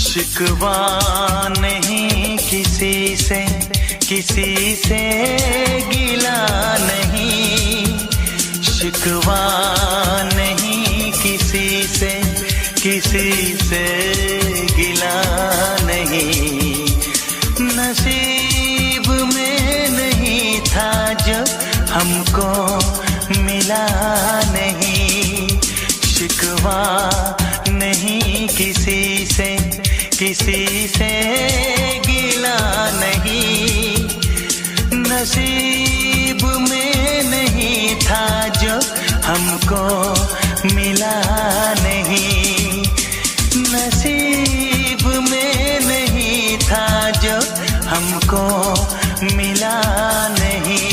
शिकवा नहीं किसी से, किसी से गिला नहीं। शिकवा नहीं किसी से, किसी से गिला नहीं। नसीब में नहीं था जो हमको मिला नहीं। शिकवा नहीं किसी से, किसी से गिला नहीं। नसीब में नहीं था जो हमको मिला नहीं। नसीब में नहीं था जो हमको मिला नहीं।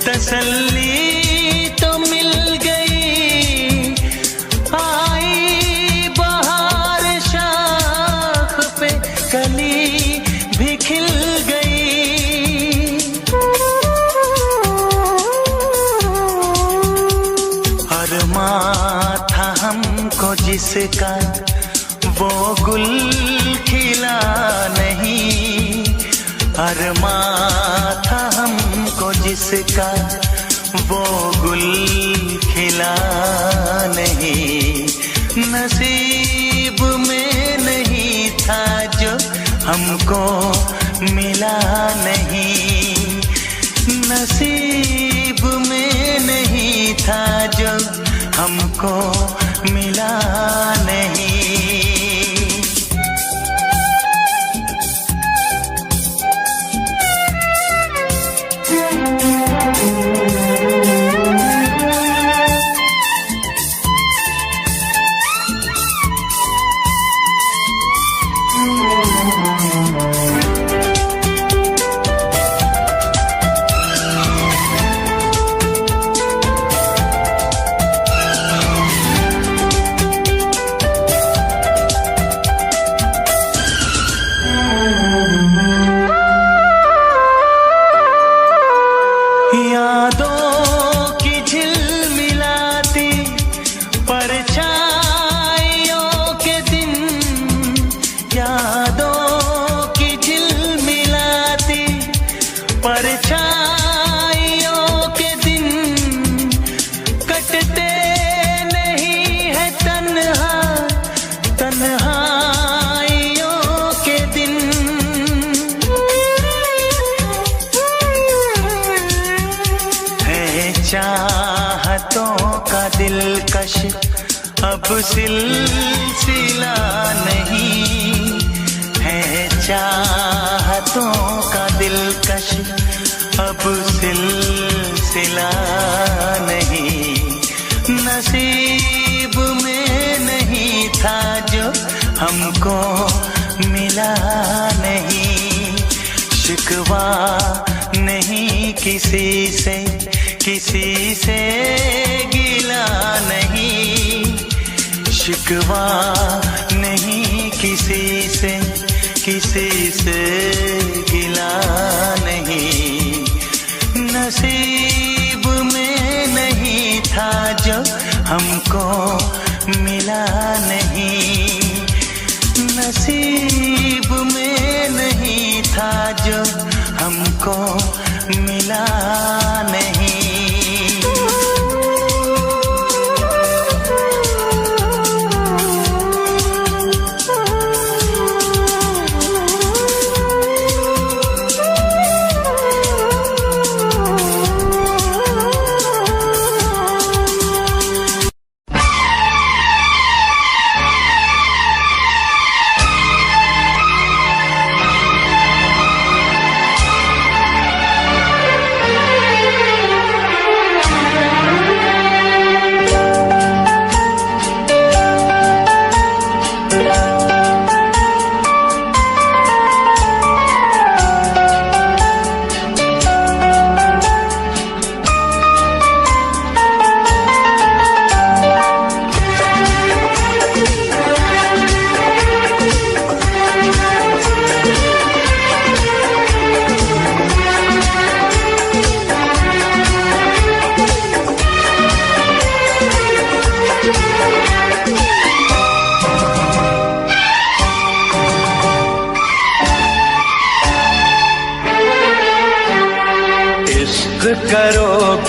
तसल्ली तो मिल गई। आई बहार शाख पे कली भी खिल गई। अरमां था हमको जिसका वो गुल खिला नहीं। अरमां था हमको जिसका वो गुल खिला नहीं। नसीब में नहीं था जो हमको मिला नहीं। नसीब में नहीं था जो हमको मिला नहीं। यादों की झिलमिलाती परछाइयों के दिन। यादों की झिलमिलाती परछाइयों के दिन। कटते नहीं है तन्हा तन्हाइयों के दिन। चाहतों का दिलकश अब सिलसिला नहीं है। चाहतों का दिलकश अब सिलसिला नहीं। नसीब में नहीं था जो हमको मिला नहीं। शिकवा नहीं किसी से, किसी से गिला नहीं। शिकवा नहीं किसी से, किसी से गिला नहीं। नसीब में नहीं था जो हमको मिला नहीं। नसीब में नहीं था जो हमको मिला नहीं।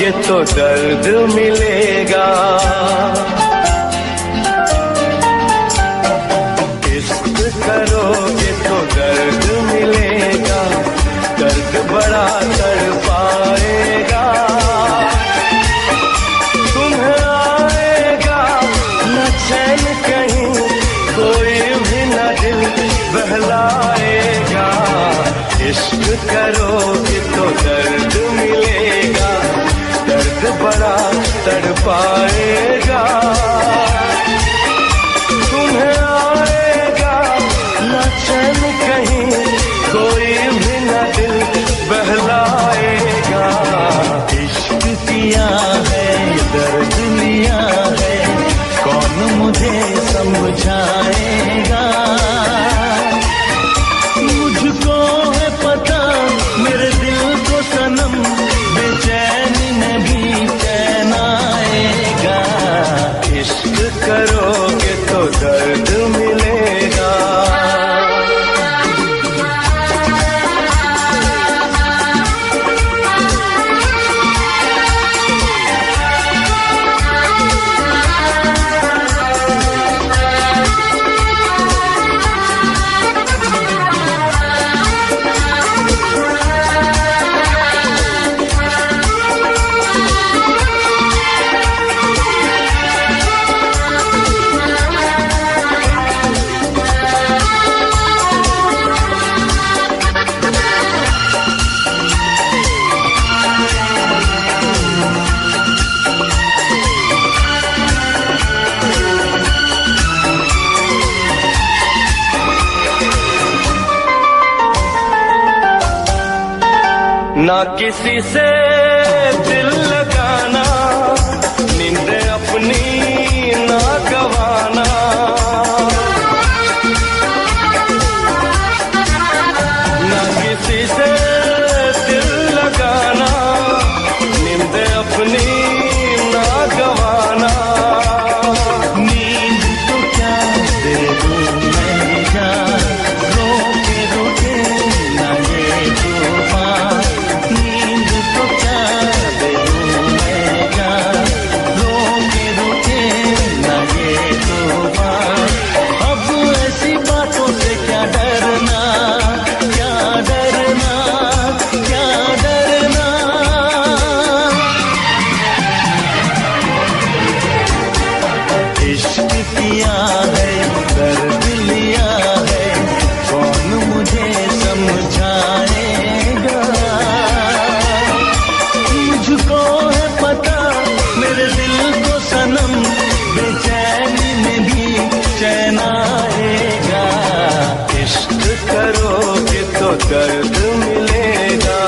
करोगे तो दर्द मिलेगा। इश्क करोगे तो दर्द मिलेगा, दर्द बड़ा तड़पाएगा। तुम्हें आएगा न चैन कहीं, कोई भी न दिल बहलाएगा। इश्क करोगे तो दर्द मिलेगा, दर्द बड़ा तड़पाएगा। तुम्हें आएगा न चैन कहीं, कोई भी न दिल बहलाएगा। इश्क किया है दर्द लिया है, कौन मुझे समझाएगा। मुझको है पता मेरे दिल को सनम, बेचैनी में भी चैन आएगा। इश्क करोगे तो दर्द मिलेगा। ना किसी से दिल लगाना, नींद अपनी ना गवाना। ना किसी से दिल लगाना, नींद अपनी ना गवाना। नींद तो क्या दे दूं मैं जान, रोके रोके ना ये तूफान। इश्क किया है दर्द लिया है, कौन मुझे समझाएगा। मुझको है पता मेरे दिल को सनम, बेचैनी में भी चैन आएगा। इश्क करोगे तो दर्द मिलेगा।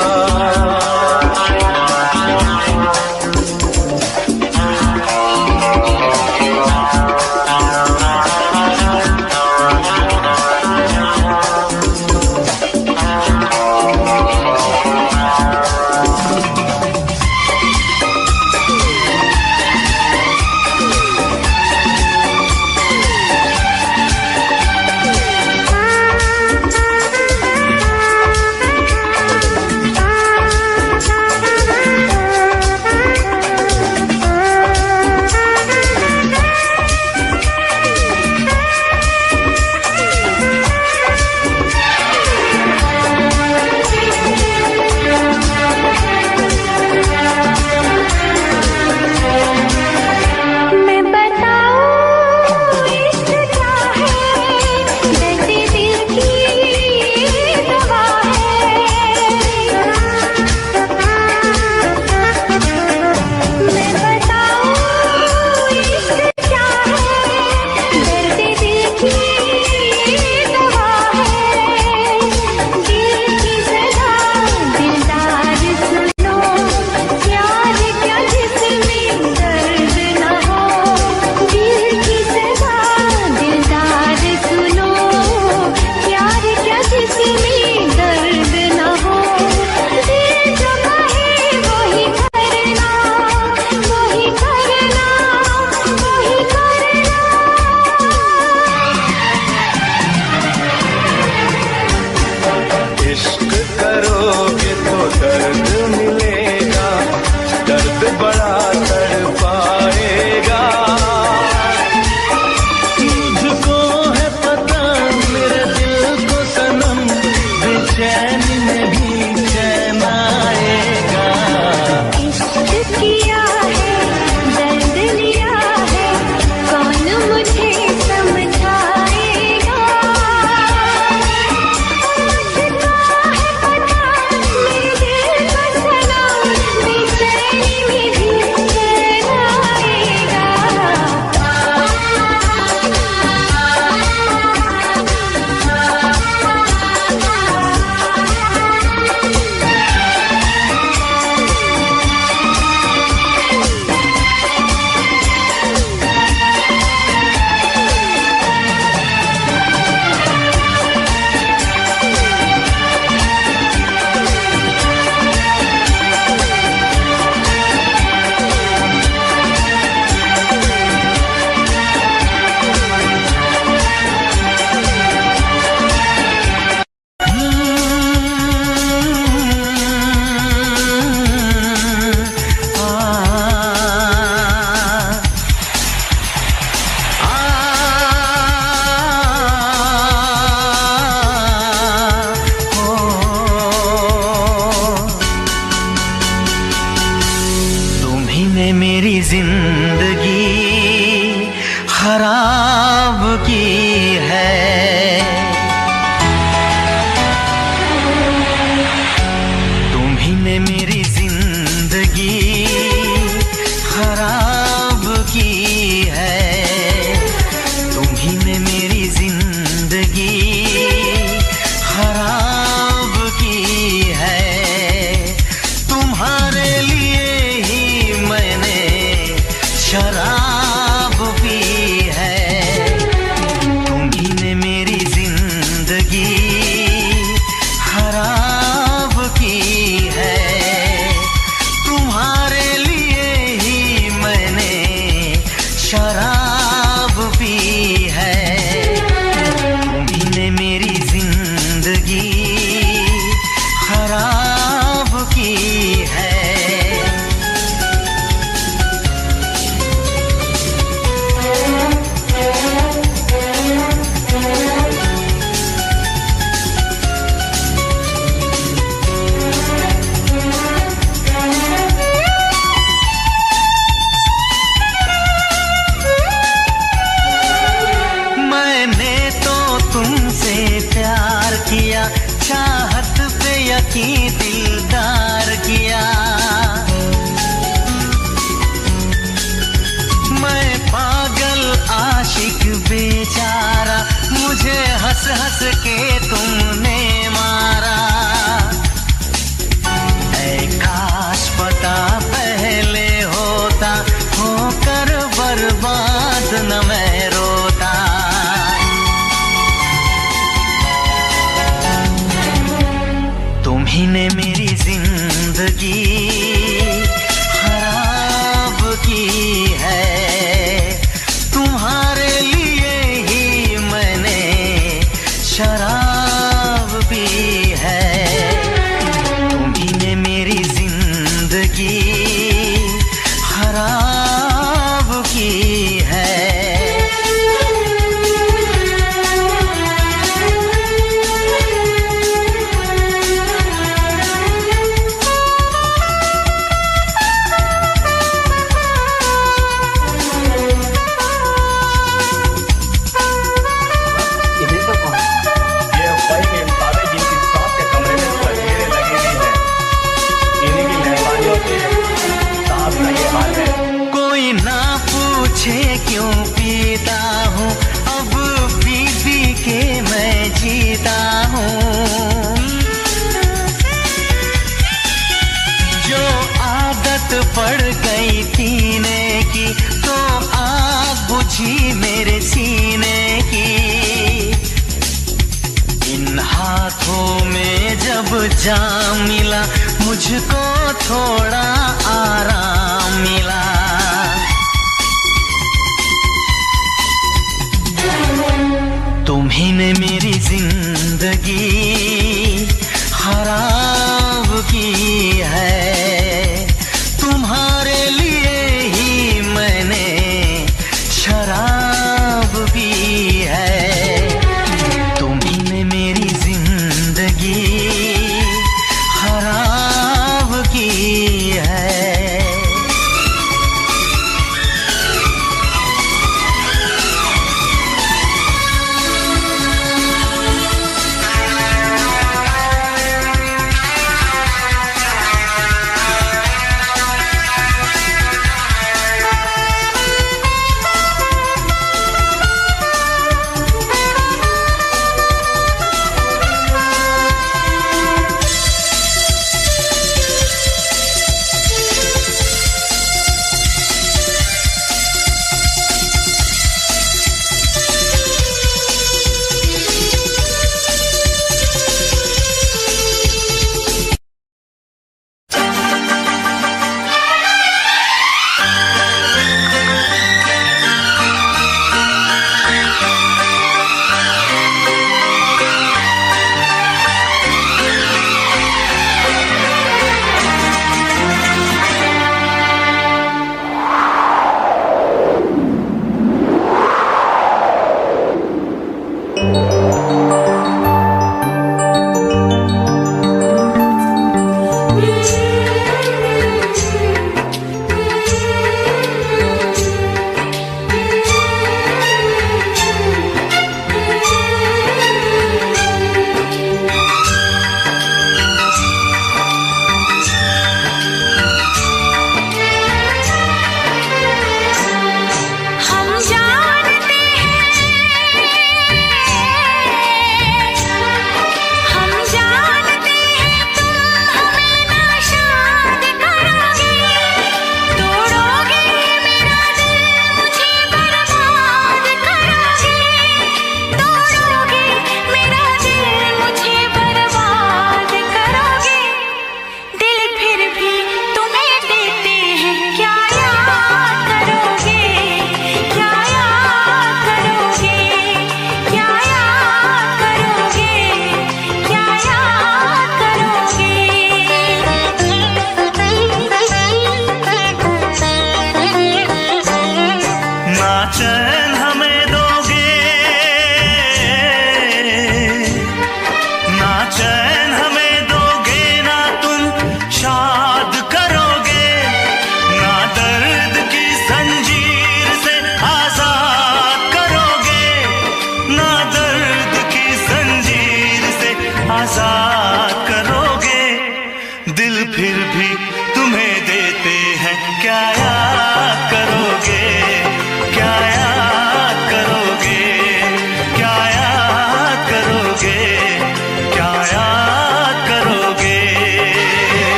खराब की है। तुम्ही ने मेरी जिंदगी खराब की है। तुम्ही ने मेरी जिंदगी खराब की है। तुम्हारे लिए ही मैंने शराब पी है। तुम्ही ने मेरी जिंदगी खराब की है। तुम्हारे लिए ही मैंने शराब पी है। तुम्ही ने मेरी जिंदगी खराब की है। तुमसे प्यार किया, चाहत पे यकीन दिलदार किया। मैं पागल आशिक बेचारा, मुझे हंस हंस के तुमने मारा। ऐ काश पता पहले होता, होकर बर्बाद न मैं रोता। तुम्ही ने मेरी जिंदगी खराब की है। तुम्हारे लिए ही मैंने शराब पी है। तुम्ही ने मेरी जिंदगी खराब की है। कोई ना पूछे क्यों पीता हूँ, अब पी पी के मैं जीता हूँ। जो आदत पड़ गई पीने की, तो आग बुझी मेरे सीने की। इन हाथों में जब जाम मिला, मुझको थोड़ा आराम मिला। तुम्ही ने मेरी जिंदगी खराब की है। तुम्हारे लिए ही मैंने शराब पी है। तुम्ही ने मेरी जिंदगी खराब की है।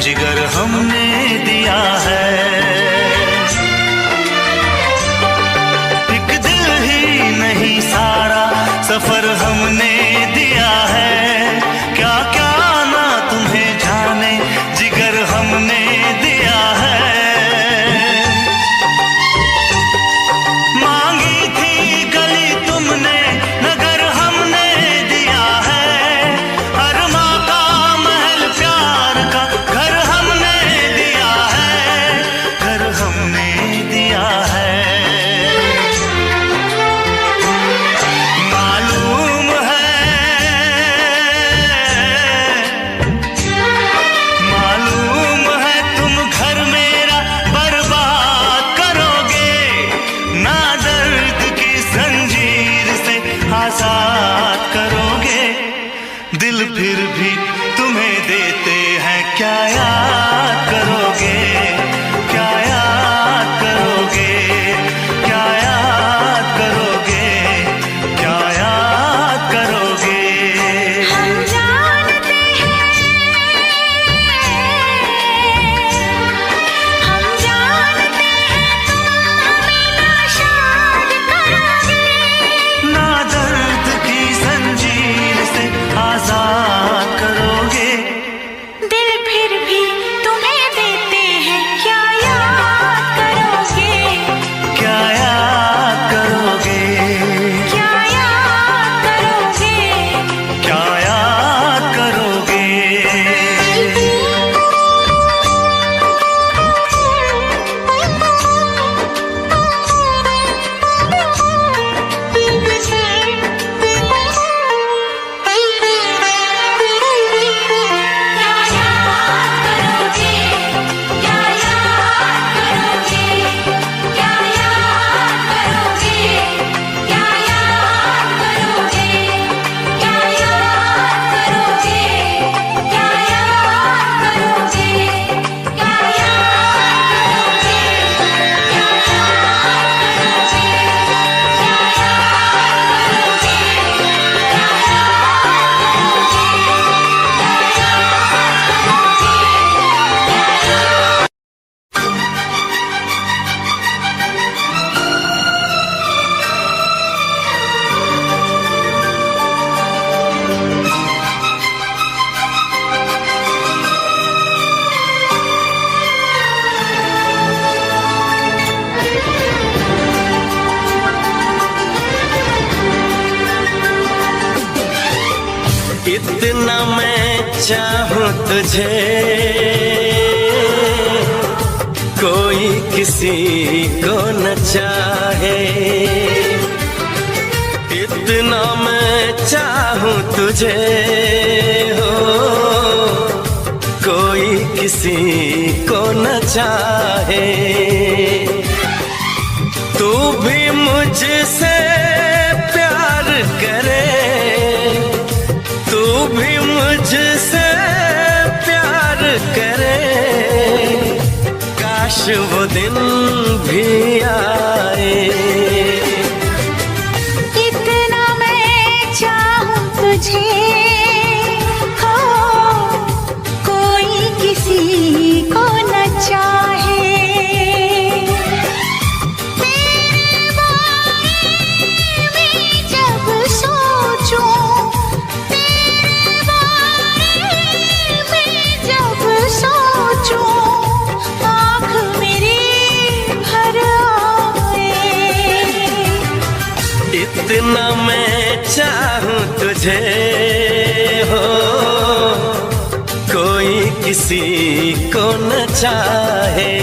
जिगर हमने दिया है। एक दिल ही नहीं सारा सफर हमने दिया है। क्या क्या ना तुम्हें जाने जिगर हमने दिया है। मांगी थी गली तुमने नगर हमने दिया है। अरमा का महल प्यार का घर हमने दिया है। घर हमने दिया है। मालूम है तुम घर मेरा बर्बाद करोगे। ना दर्द की जंजीर से आजाद करोगे। दिल फिर भी तुम्हें देते हैं क्या याद करोगे। क्या याद करोगे। क्या याद करोगे। क्या याद करोगे। हम जानते हैं तुम हमें नाशाद करोगे। ना दर्द की जंजीर से आजाद करोगे। दिल फिर भी तुम्हें देते हैं क्या याद करोगे। क्या याद करोगे। क्या याद करोगे। क्या याद करोगे। इतना मैं चाहूं तुझे कोई किसी को न चाहे। इतना मैं चाहूं तुझे हो कोई किसी को न चाहे। तू भी मुझसे प्यार करे। तू भी मुझसे प्यार करे। काश वो दिन भी आए। इतना मैं चाहूं तुझे हो कोई किसी को न चाहे। तेरे बारे में जब सोचूं, तेरे बारे में जब सोचूं, आँख मेरी भर आए। इतना मैं चाहूं तुझे हो कोई किसी को न चाहे।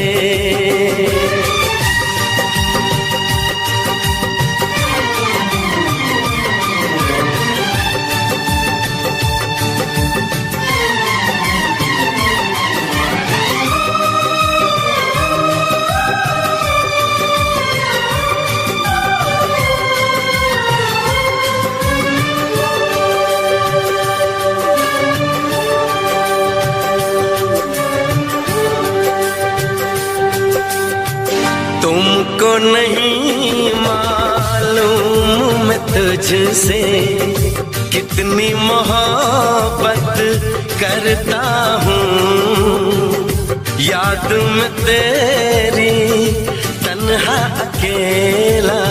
तुमको नहीं मालूम मैं तुझसे कितनी मोहब्बत करता हूँ। याद में तेरी तन्हा अकेला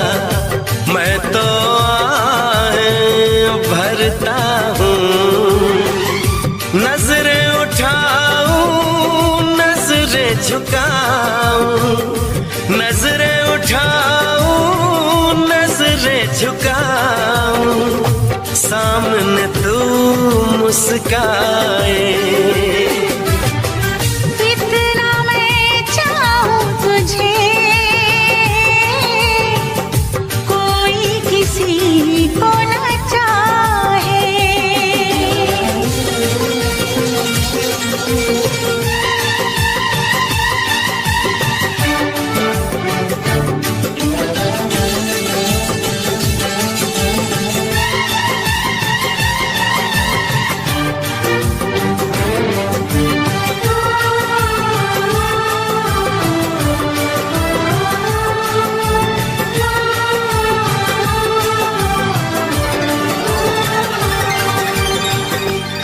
मैं तो आएं भरता हूँ। नजरें उठाऊं नजरें झुकाऊं, नजरें उठाऊं नजरें झुकाऊं, सामने तू मुस्काए। इतना मैं चाहूं तुझे कोई किसी को न चाहे।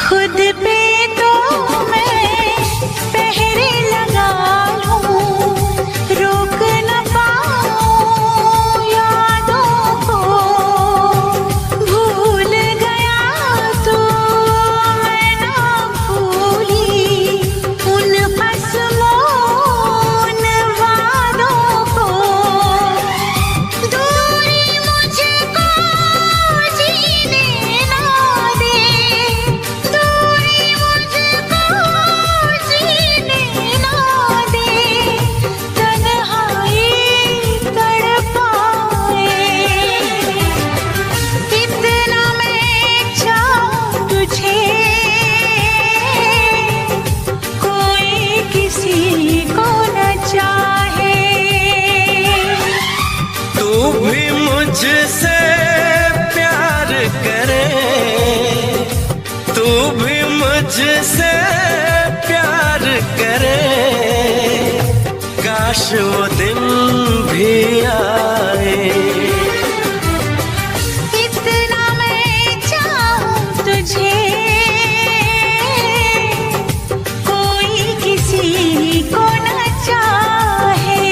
खुद पे तो मैं पहरे लगा लूं, रोक न पाऊं यादों को। भूल गया तो मैं ना भूली उन कसमों उन वादों को। दूरी मुझको जीने ना दे, दूरी मुझको जीने ना दे, तन्हाई तड़पाए। इतना मैं चाहूं तुझे कोई किसी को न चाहे। तू भी मुझसे प्यार करे, तू भी मुझसे प्यार करे, काश वो दिन भी आए। इतना मैं चाहूं तुझे कोई किसी को न चाहे।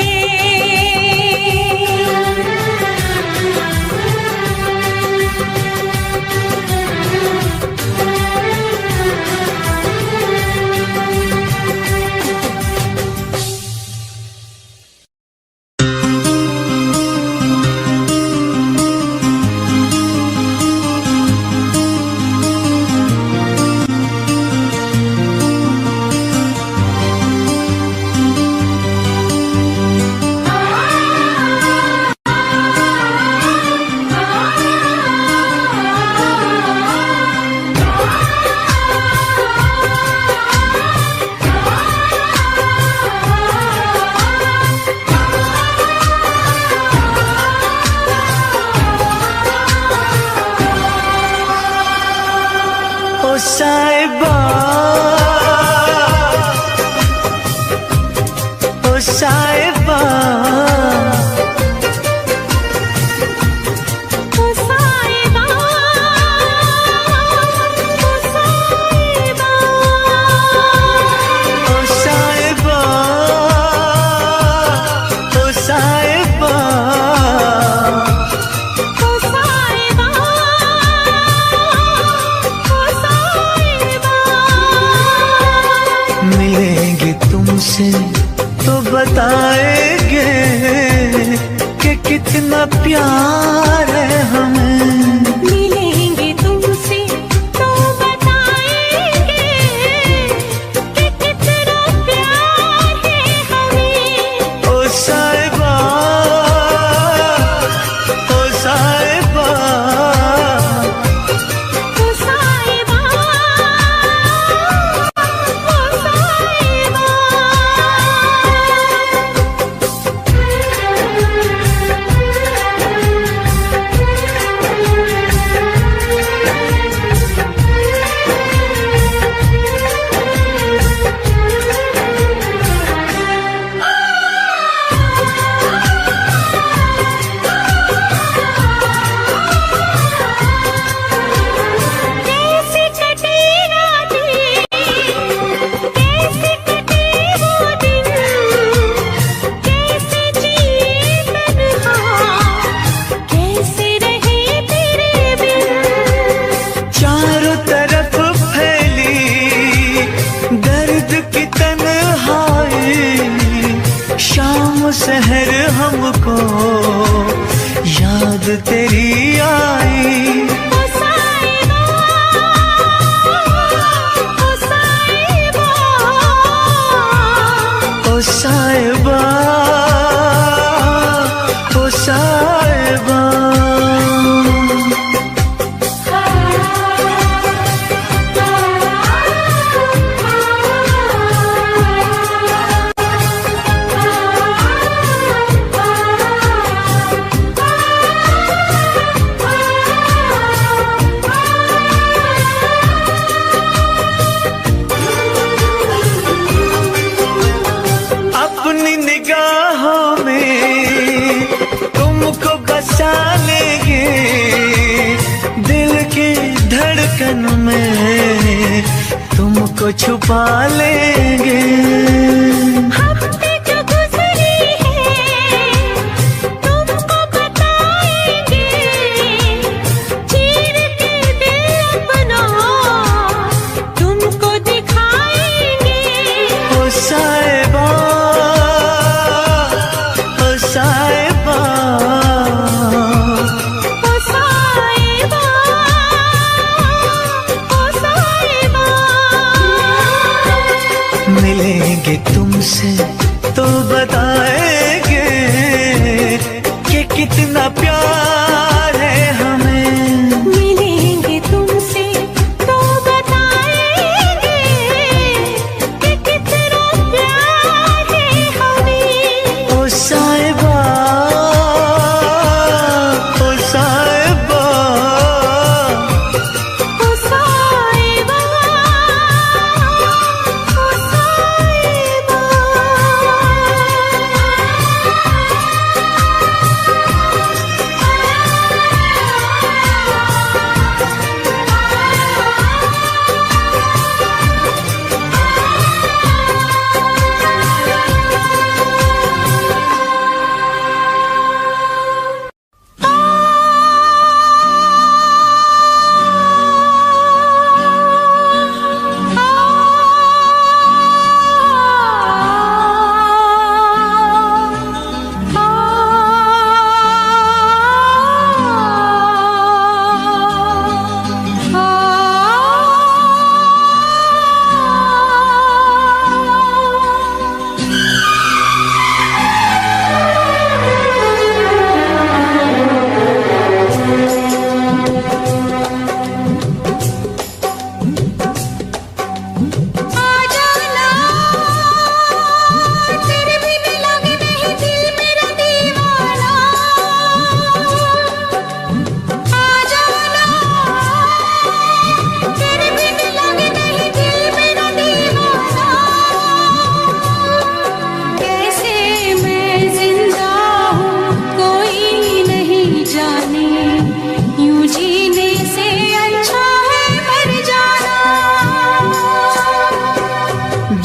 शहर हमको याद तेरी आई। ओ साहिबा, ओ साहिबा, ओ साहिबा, ओ साहिबा। अपनी निगाहों में तुमको बसा लेंगे, दिल की धड़कन में तुमको छुपा लेंगे। हफ्ते जो गुजरी है तुमको बताएंगे, चीर के दिल अपना तुमको दिखाएंगे। ओ साहिबा, ओ साहिबा, ओ साहिबा, ओ साहिबा। मिलेंगे तुमसे तो बताएंगे कि कितना प्यार है हमें। मिलेंगे तुमसे तो बताएंगे कि कितना प्यार है हमें। ओ साहिबा, ओ साहिबा, ओ साहिबा, ओ साहिबा।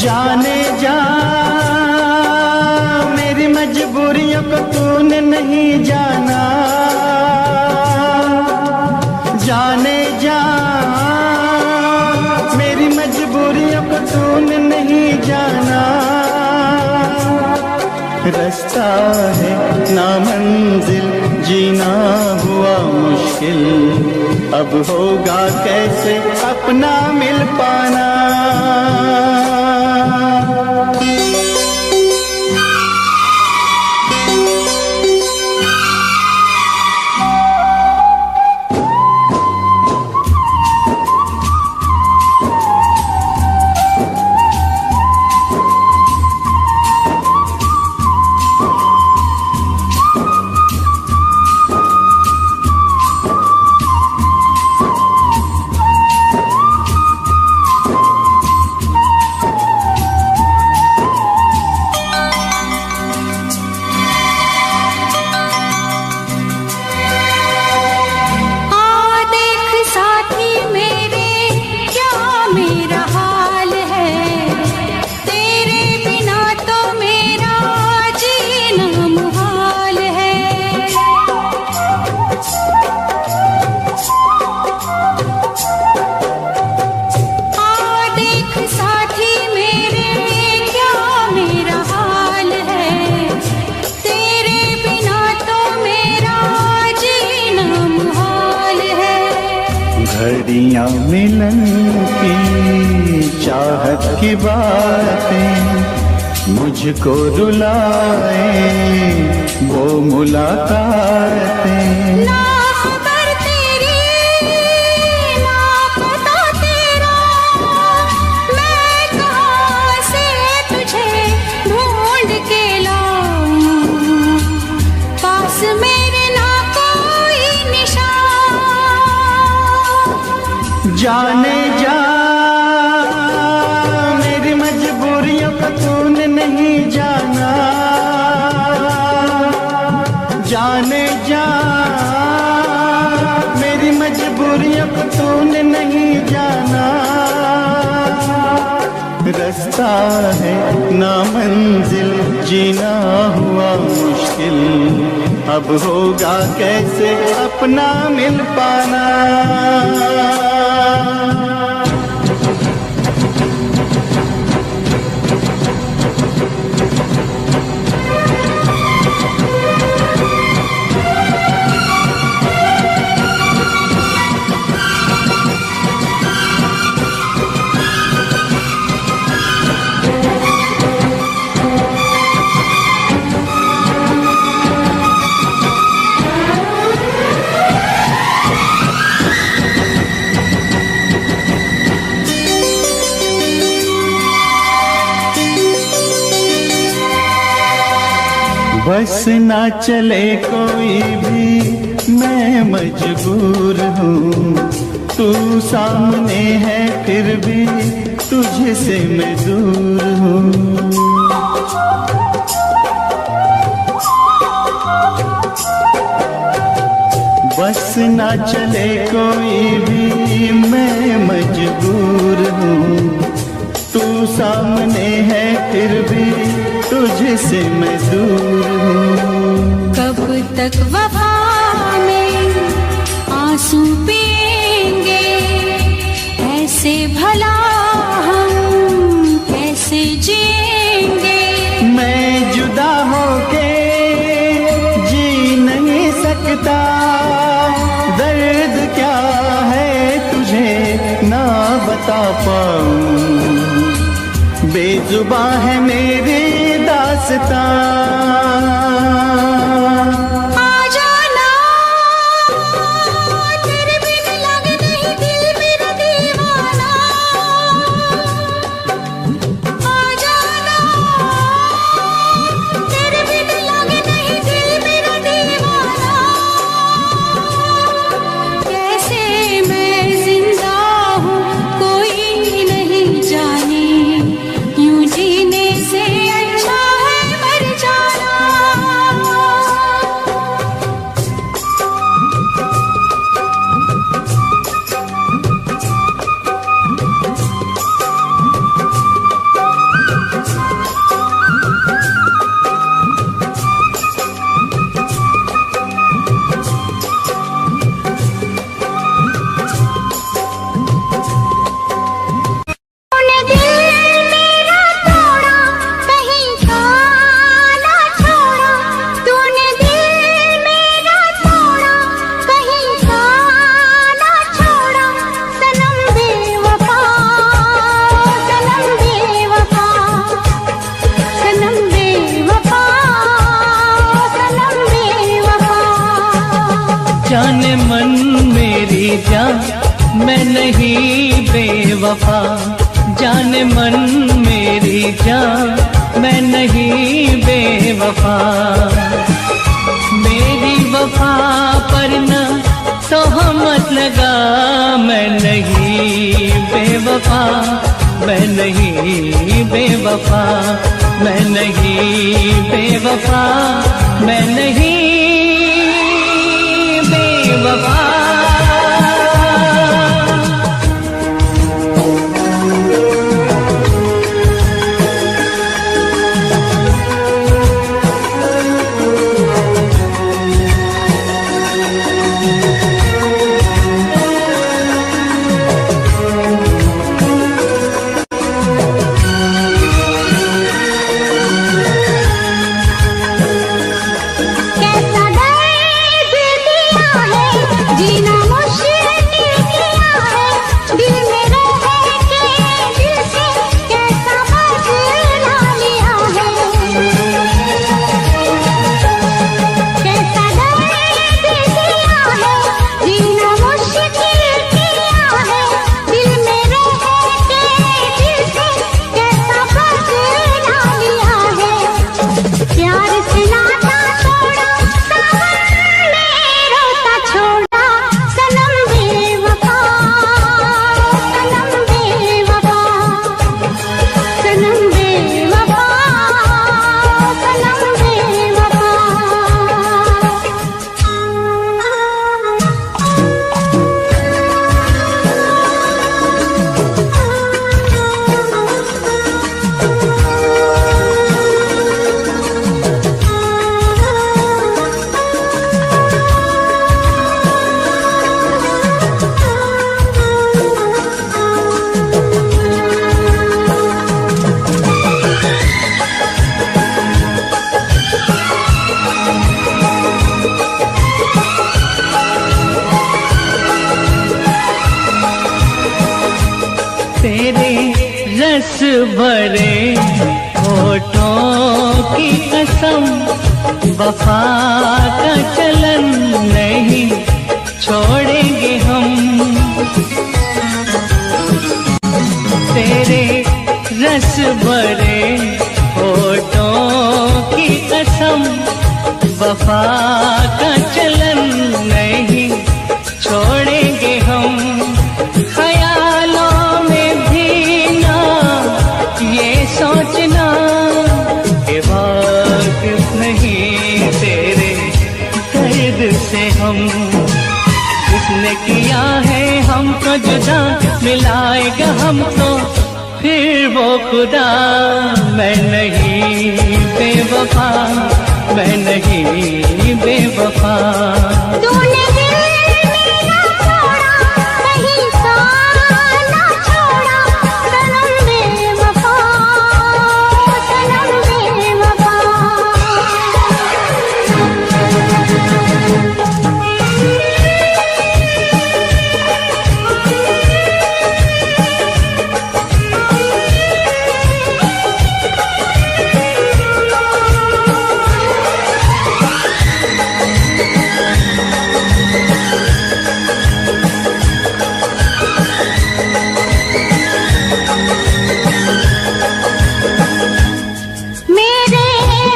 जाने जा मेरी मजबूरियों को तूने नहीं जाना, जाने जा मेरी मजबूरियों को तूने नहीं जाना। रास्ता है ना मंजिल, जीना हुआ मुश्किल, अब होगा कैसे अपना मिल पाना। घड़ियां मिलन की चाहत की बातें मुझको रुलाए वो मुलाकातें। ना खबर तेरी ना पता तेरा, मैं कहाँ से तुझे ढूंढ के लाऊं, पास मेरे ना कोई निशान। जाने जा मेरी मजबूरियों को तूने नहीं जाना, जाने जा मेरी मजबूरियों को तूने नहीं जाना। रास्ता है ना मंजिल जीना हुआ मुश्किल, अब होगा कैसे अपना मिल पाना। बस ना चले कोई भी मैं मजबूर हूँ, तू सामने है फिर भी तुझसे मैं दूर हूँ। बस ना चले कोई भी मैं मजबूर हूँ, तू सामने है फिर भी तुझसे मैं दूर हूँ। कब तक वफा में आंसू पिएंगे, ऐसे भला हम कैसे जिएंगे। मैं जुदा होके जी नहीं सकता, दर्द क्या है तुझे ना बता पाऊं, बेजुबां है मेरी दास्तां। आ जाना तेरे बिन लगे नहीं दिल मेरा दीवाना, आ जाना तेरे बिन लगे नहीं दिल मेरा दीवाना। कैसे मैं जिंदा हूँ कोई नहीं जाने, यूं जीने से अच्छा है मर जाना। तूने दिल मेरा तोड़ा कहीं का ना छोड़ा, तूने दिल मेरा तोड़ा कहीं का ना छोड़ा। सनम बेवफा सनम बेवफा सनम बेवफा सनम बेवफा। जाने मन मेरी जान मैं नहीं बेवफा, जाने मन मेरी जान मैं नहीं बेवफा। मेरी वफा पर न तोहमत लगा, मैं नहीं बेवफा, मैं नहीं बेवफा, मैं नहीं बेवफा, मैं नहीं बेवफा। कैसा दर्द दिया है जी भरे होठों की कसम, वफा का चलन नहीं छोड़ेंगे हम। तेरे रस भरे होठों की कसम, वफा का चलन नहीं छोड़ेंगे हम। ख्यालों में भी ना ये सोचना कि वाकिफ नहीं तेरे दर्द से हम। जिसने किया है हमको जुदा, मिलाएगा हमको फिर वो खुदा। मैं नहीं बेवफा, मैं नहीं बेवफा। तूने दिल मेरा तोड़ा, कहीं सा ना छोड़ा, सनम बेवफा, सनम बेवफा। मेरे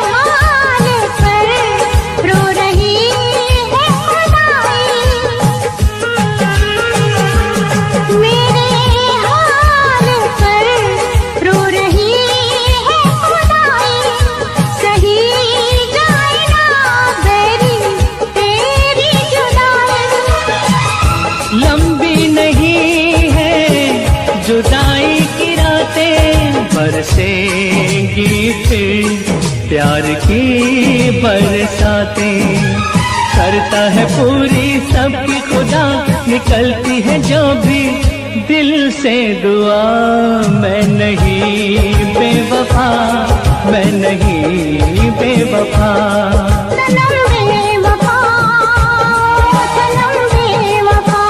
हाल पर रो रही है खुदाई, मेरे हाल पर रो रही है खुदाई। सही जाए ना बेरी तेरी जुदाई। लंबी नहीं है जुदाई की रातें, बरसेंगी फिर प्यार की बरसातें। करता है पूरी सबकी खुदा, निकलती है जो भी दिल से दुआ। मैं नहीं बेवफा, मैं नहीं बेवफा। सनम बेवफा, सनम बेवफा।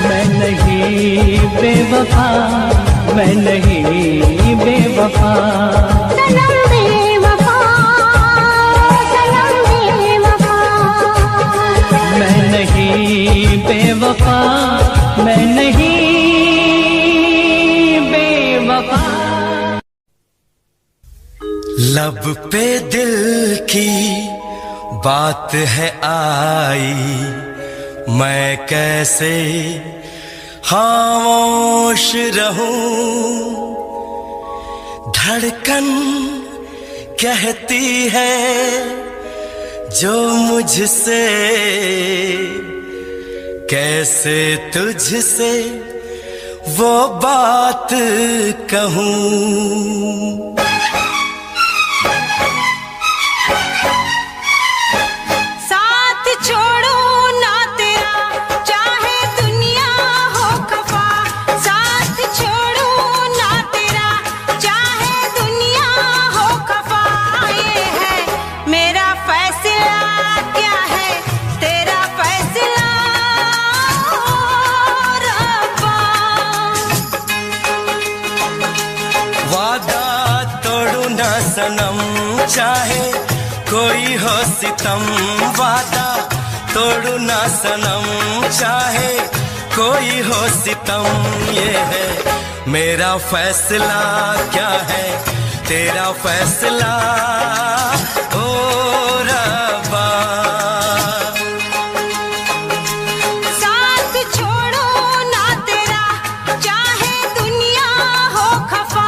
मैं नहीं बेवफा, मैं नहीं बेवफा। सनम बेवफा, सनम बेवफा। मैं नहीं बेवफा, मैं नहीं बेवफा। लब पे दिल की बात है आई, मैं कैसे खामोश रहूं। धड़कन कहती है जो मुझसे, कैसे तुझसे वो बात कहूं। साथ छोड़ो ना तेरा, चाहे दुनिया हो खफा। साथ छोड़ो ना तेरा, चाहे दुनिया हो खफा। ये है मेरा फैसला, क्या है तेरा फैसला रब्बा। वादा तोड़ू ना सनम, चाहे कोई हो सितम। वादा तोड़ू ना सनम, चाहे कोई हो सितम। ये है मेरा फैसला, क्या है तेरा फैसला ओ रब्बा। साथ छोड़ो ना तेरा, चाहे दुनिया हो खफा।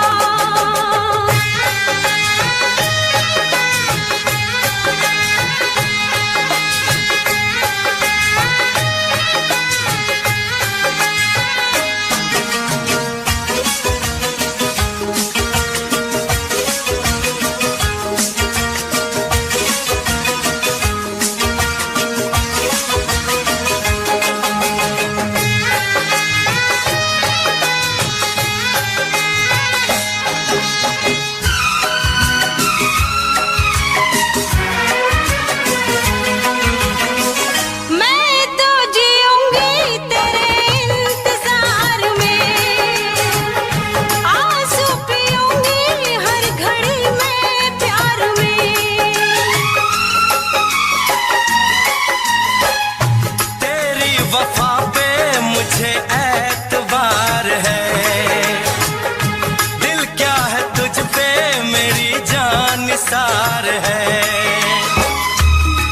निसार है।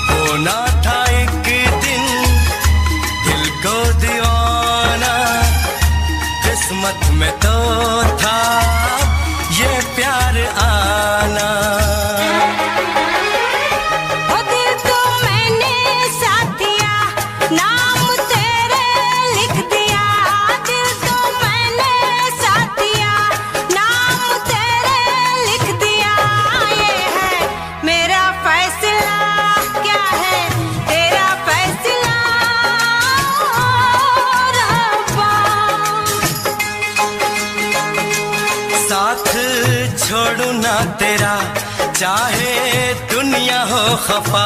होना था एक दिन दिल को दीवाना, किस्मत में तो था ये प्यार आना। ओ दिल तो मैंने साथिया नाम तेरे लिख दिया, दिल तो मैंने साथिया नाम तेरे लिख दिया। ये है मेरा फैसला, क्या है तेरा फैसला रब्बा। साथ छोड़ू ना तेरा चाहे दुनिया हो खफा।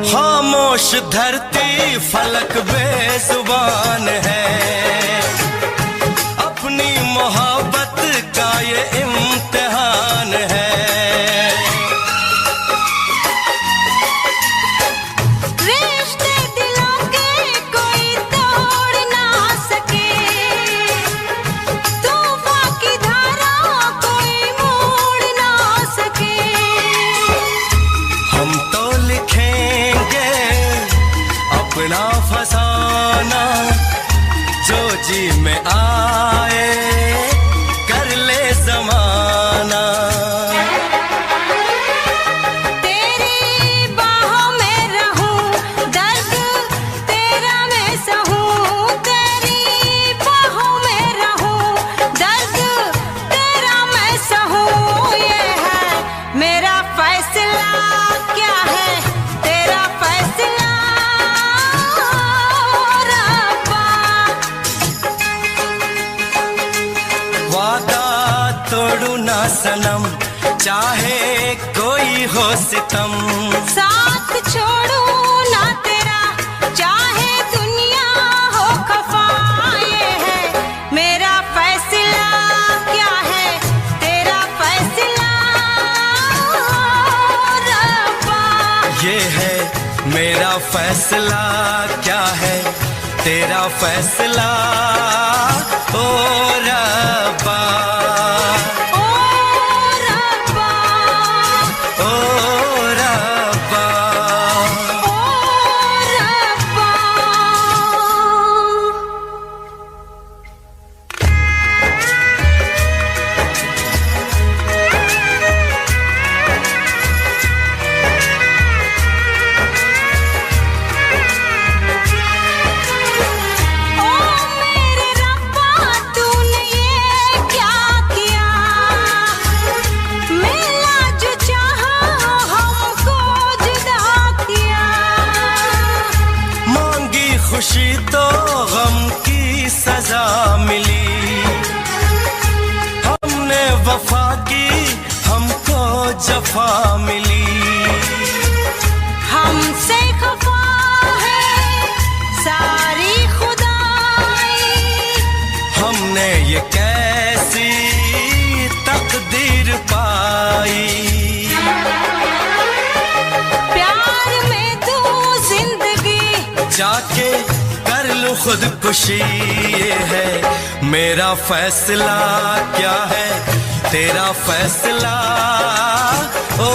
खामोश धरती फलक बेजुबान है, अपनी मोहब्बत का ये इम्तिहान है। रिश्ते दिलों के कोई तोड़ ना सके, तूफान की धारा कोई मोड़ ना सके। हम तो लिखेंगे अपना फसाना, जो जी में आए कर ले जमाना। तेरी बाहों में रहूं, दर्द तेरा मैं सहूं। तेरी बाहों में रहूं, दर्द तेरा मैं सहूं। ये है मेरा फैसला, क्या है तेरा फैसला रब्बा। वादा तोड़ू ना सनम चाहे कोई हो सितम। साथ छोड़ू ना तेरा चाहे दुनिया हो खफा। ये है मेरा फैसला, क्या है तेरा फैसला रब्बा। ये है मेरा फैसला, क्या है तेरा फैसला ओ रब्बा। ओ रब्बा, ओ रब्बा। ओ रब्बा। ओ मेरे रब्बा, तूने ये क्या किया। मिला जो चाहा हमको जुदा किया। मांगी खुशी तो गम की सजा मिली, हमने वफा की हमको जफा मिली। हमसे खफा है सारी खुदाई, हमने ये कैसी तकदीर पाई। प्यार में तू जिंदगी जाके कर लूं खुदकुशी, ये है मेरा फैसला, क्या है तेरा फैसला ओ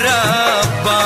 रब्बा।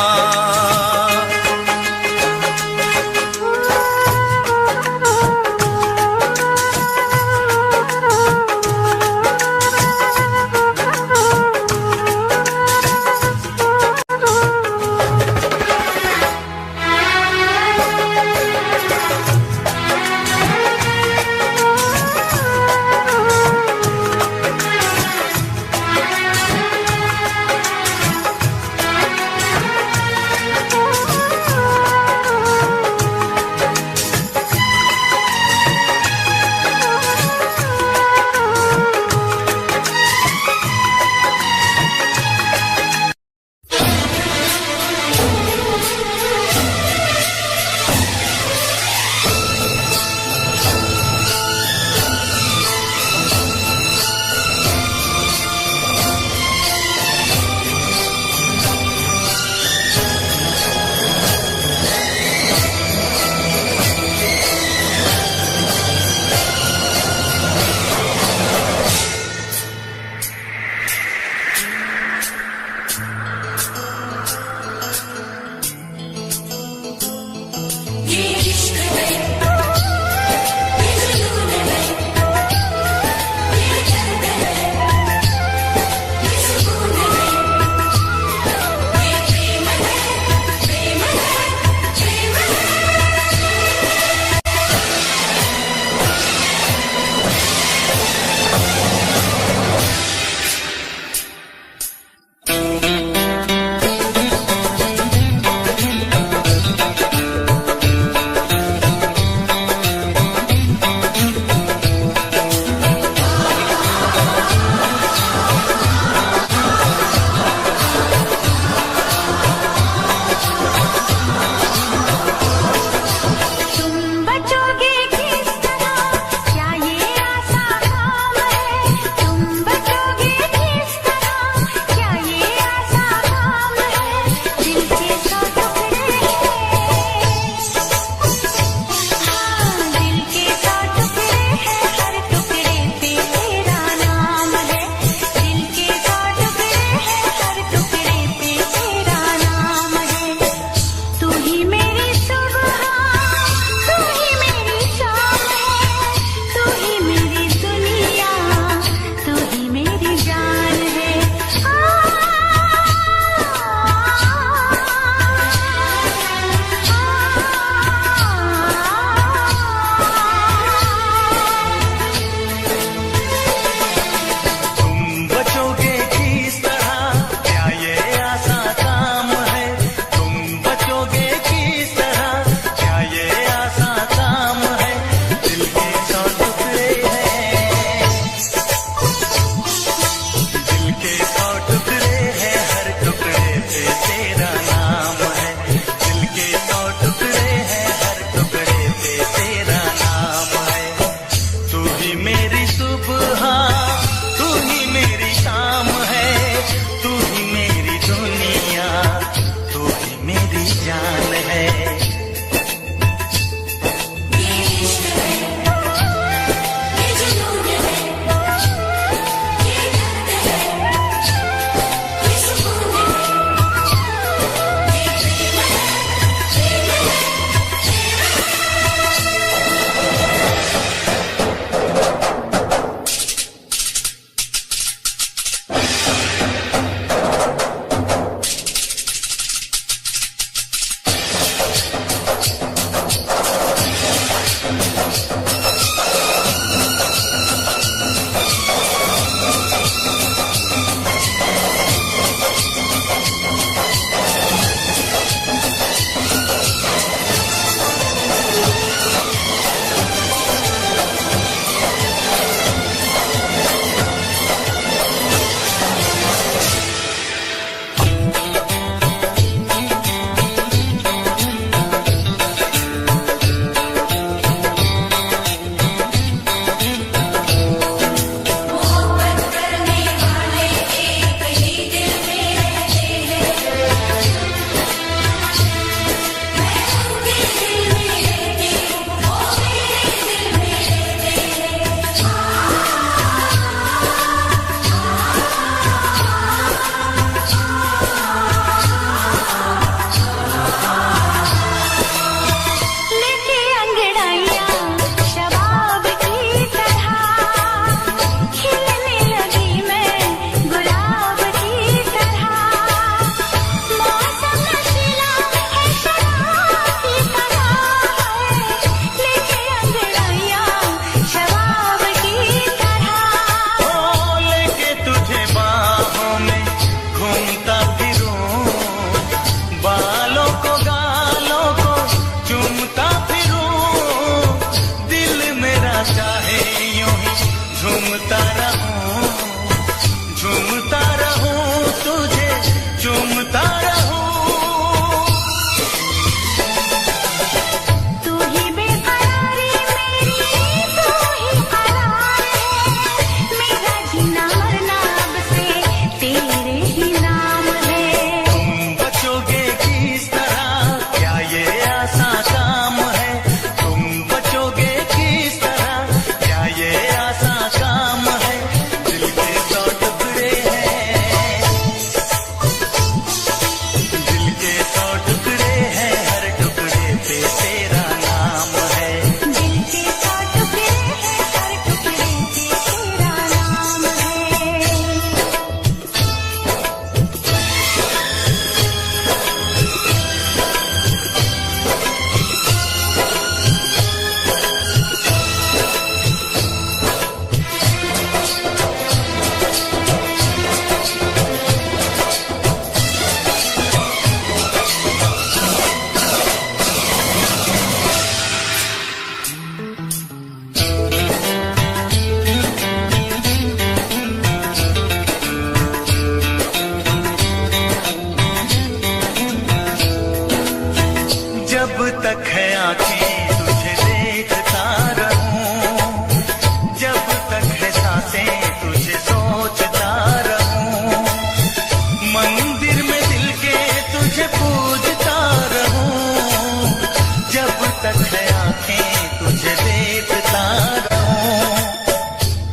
रहूं।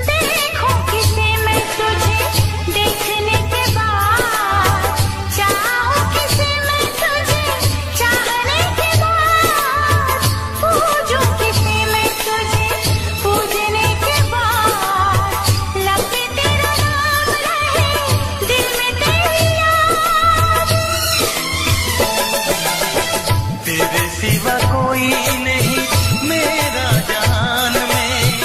देखो किसे मैं तुझे देखने के बाद, चाहूं किसे मैं तुझे चाहने के बाद, पूजूं किसे मैं तुझे पूजने के बाद, लब पे तेरा नाम रहे, दिल में तेरी याद। तेरे सिवा कोई नहीं मेरा जहान में,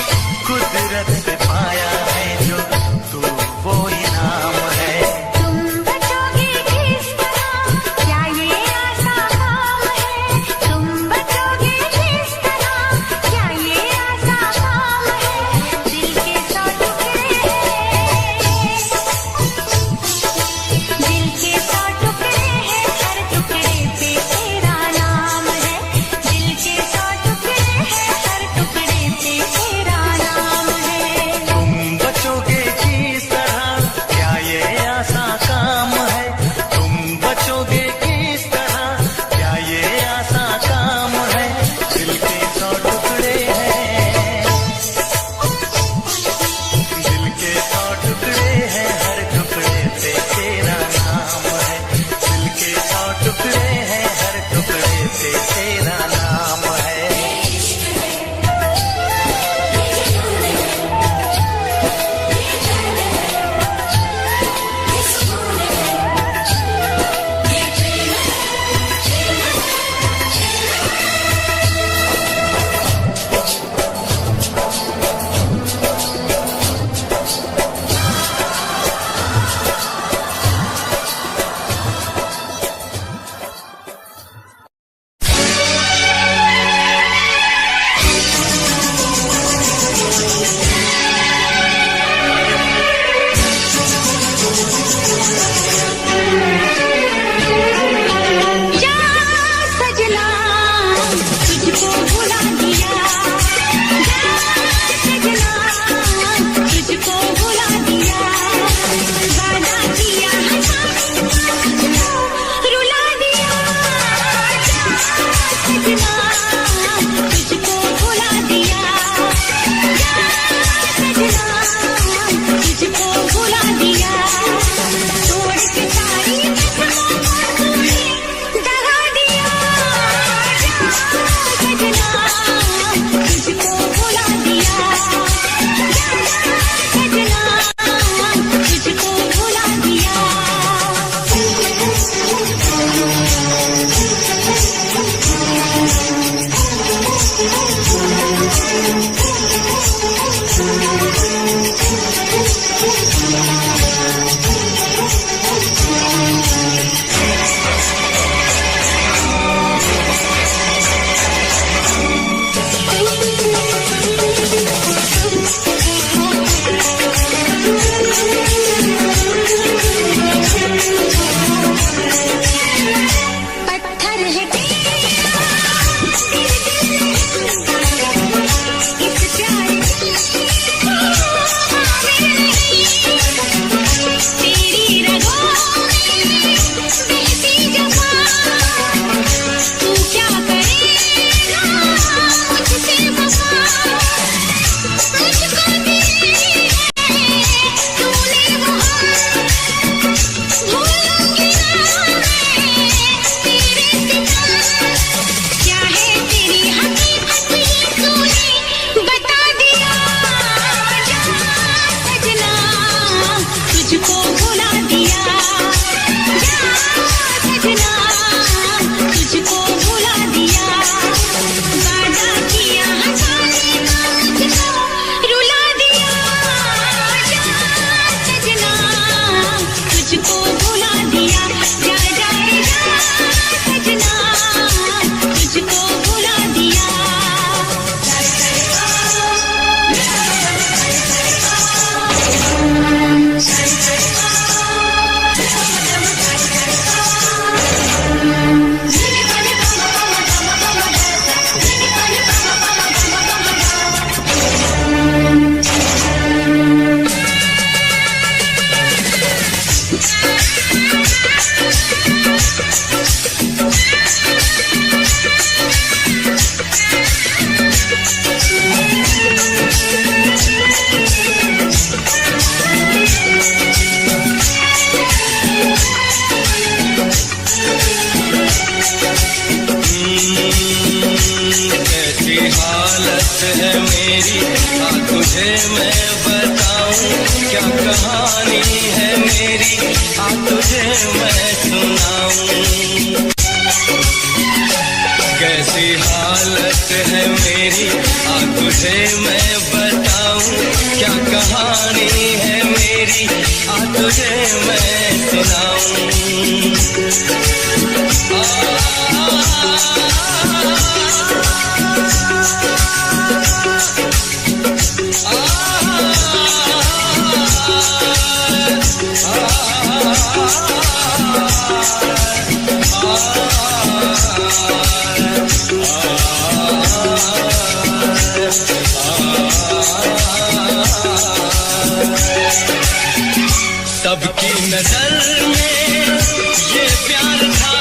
है मेरी, आ तुझे मैं बताऊं क्या कहानी है मेरी, आ तुझे मैं सुनाऊं। कैसी हालत है मेरी, आ तुझे मैं बताऊं क्या कहानी है मेरी, आ तुझे मैं सुनाऊं। सबकी नजर में ये प्यार था,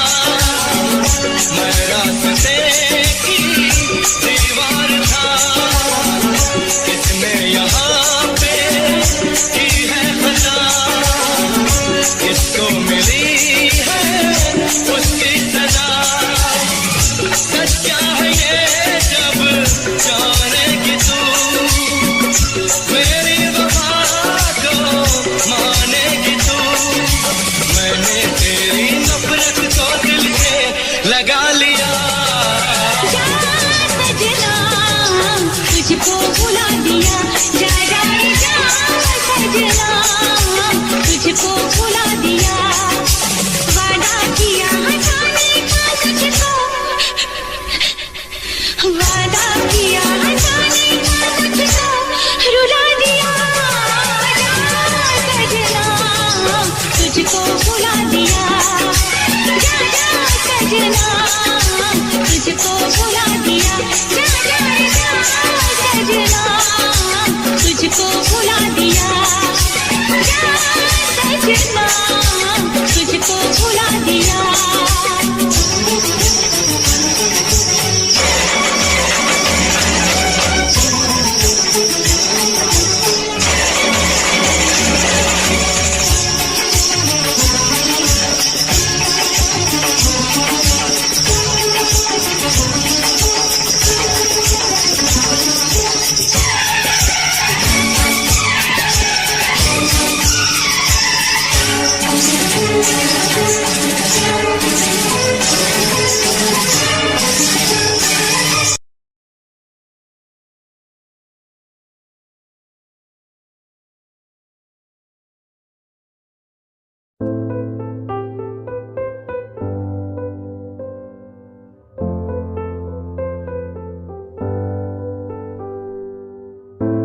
मैं रास्ते की दीवार था, किसने यहाँ पे की है खता, किसको मिली है उसकी सजा। सच क्या है ये जब जानेगी तू, मेरी वफा को मानेगी तू। मैंने तेरी नफरत को दिल से लगा लिया। जा सजना तुझको भुला दिया, जा जा जा सजना तुझको भुला दिया। वादा किया हटाने का तुझको, वादा किया हटाने का तुझको रुला दिया। जा सजना तुझको भुला दिया, जा जा सजना तुझको भुला दिया। जा जा जा सजना तुझको भुला दिया, जा सजना तुझको भुला दिया।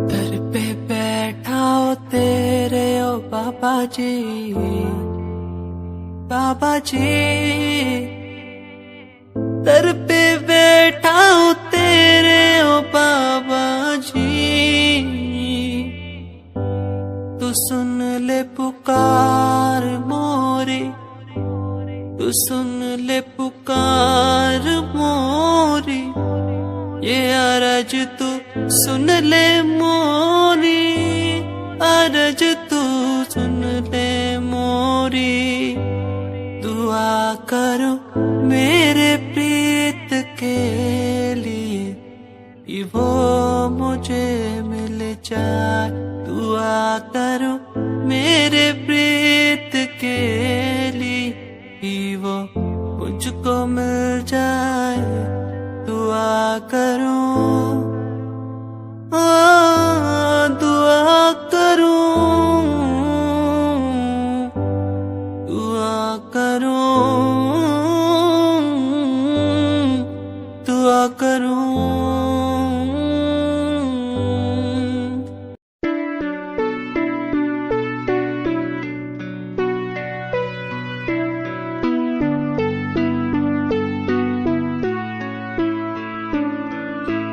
दर पे बैठा हो तेरे ओ बाबा जी, बाबा जी। दर पे बैठा हो तेरे ओ बाबा जी, तू सुन ले पुकार मोरी, तू सुन ले पुकार मोरी। ये अरज तू सुन ले मोरी, अरज तू सुन ले मोरी। दुआ करो मेरे प्रीत के लिए, कि वो मुझे मिल जाए। दुआ करो मेरे प्रीत के लिए, कि वो मुझको मिल जाए। दुआ करूं, दुआ करूं, दुआ करूं, दुआ करूं।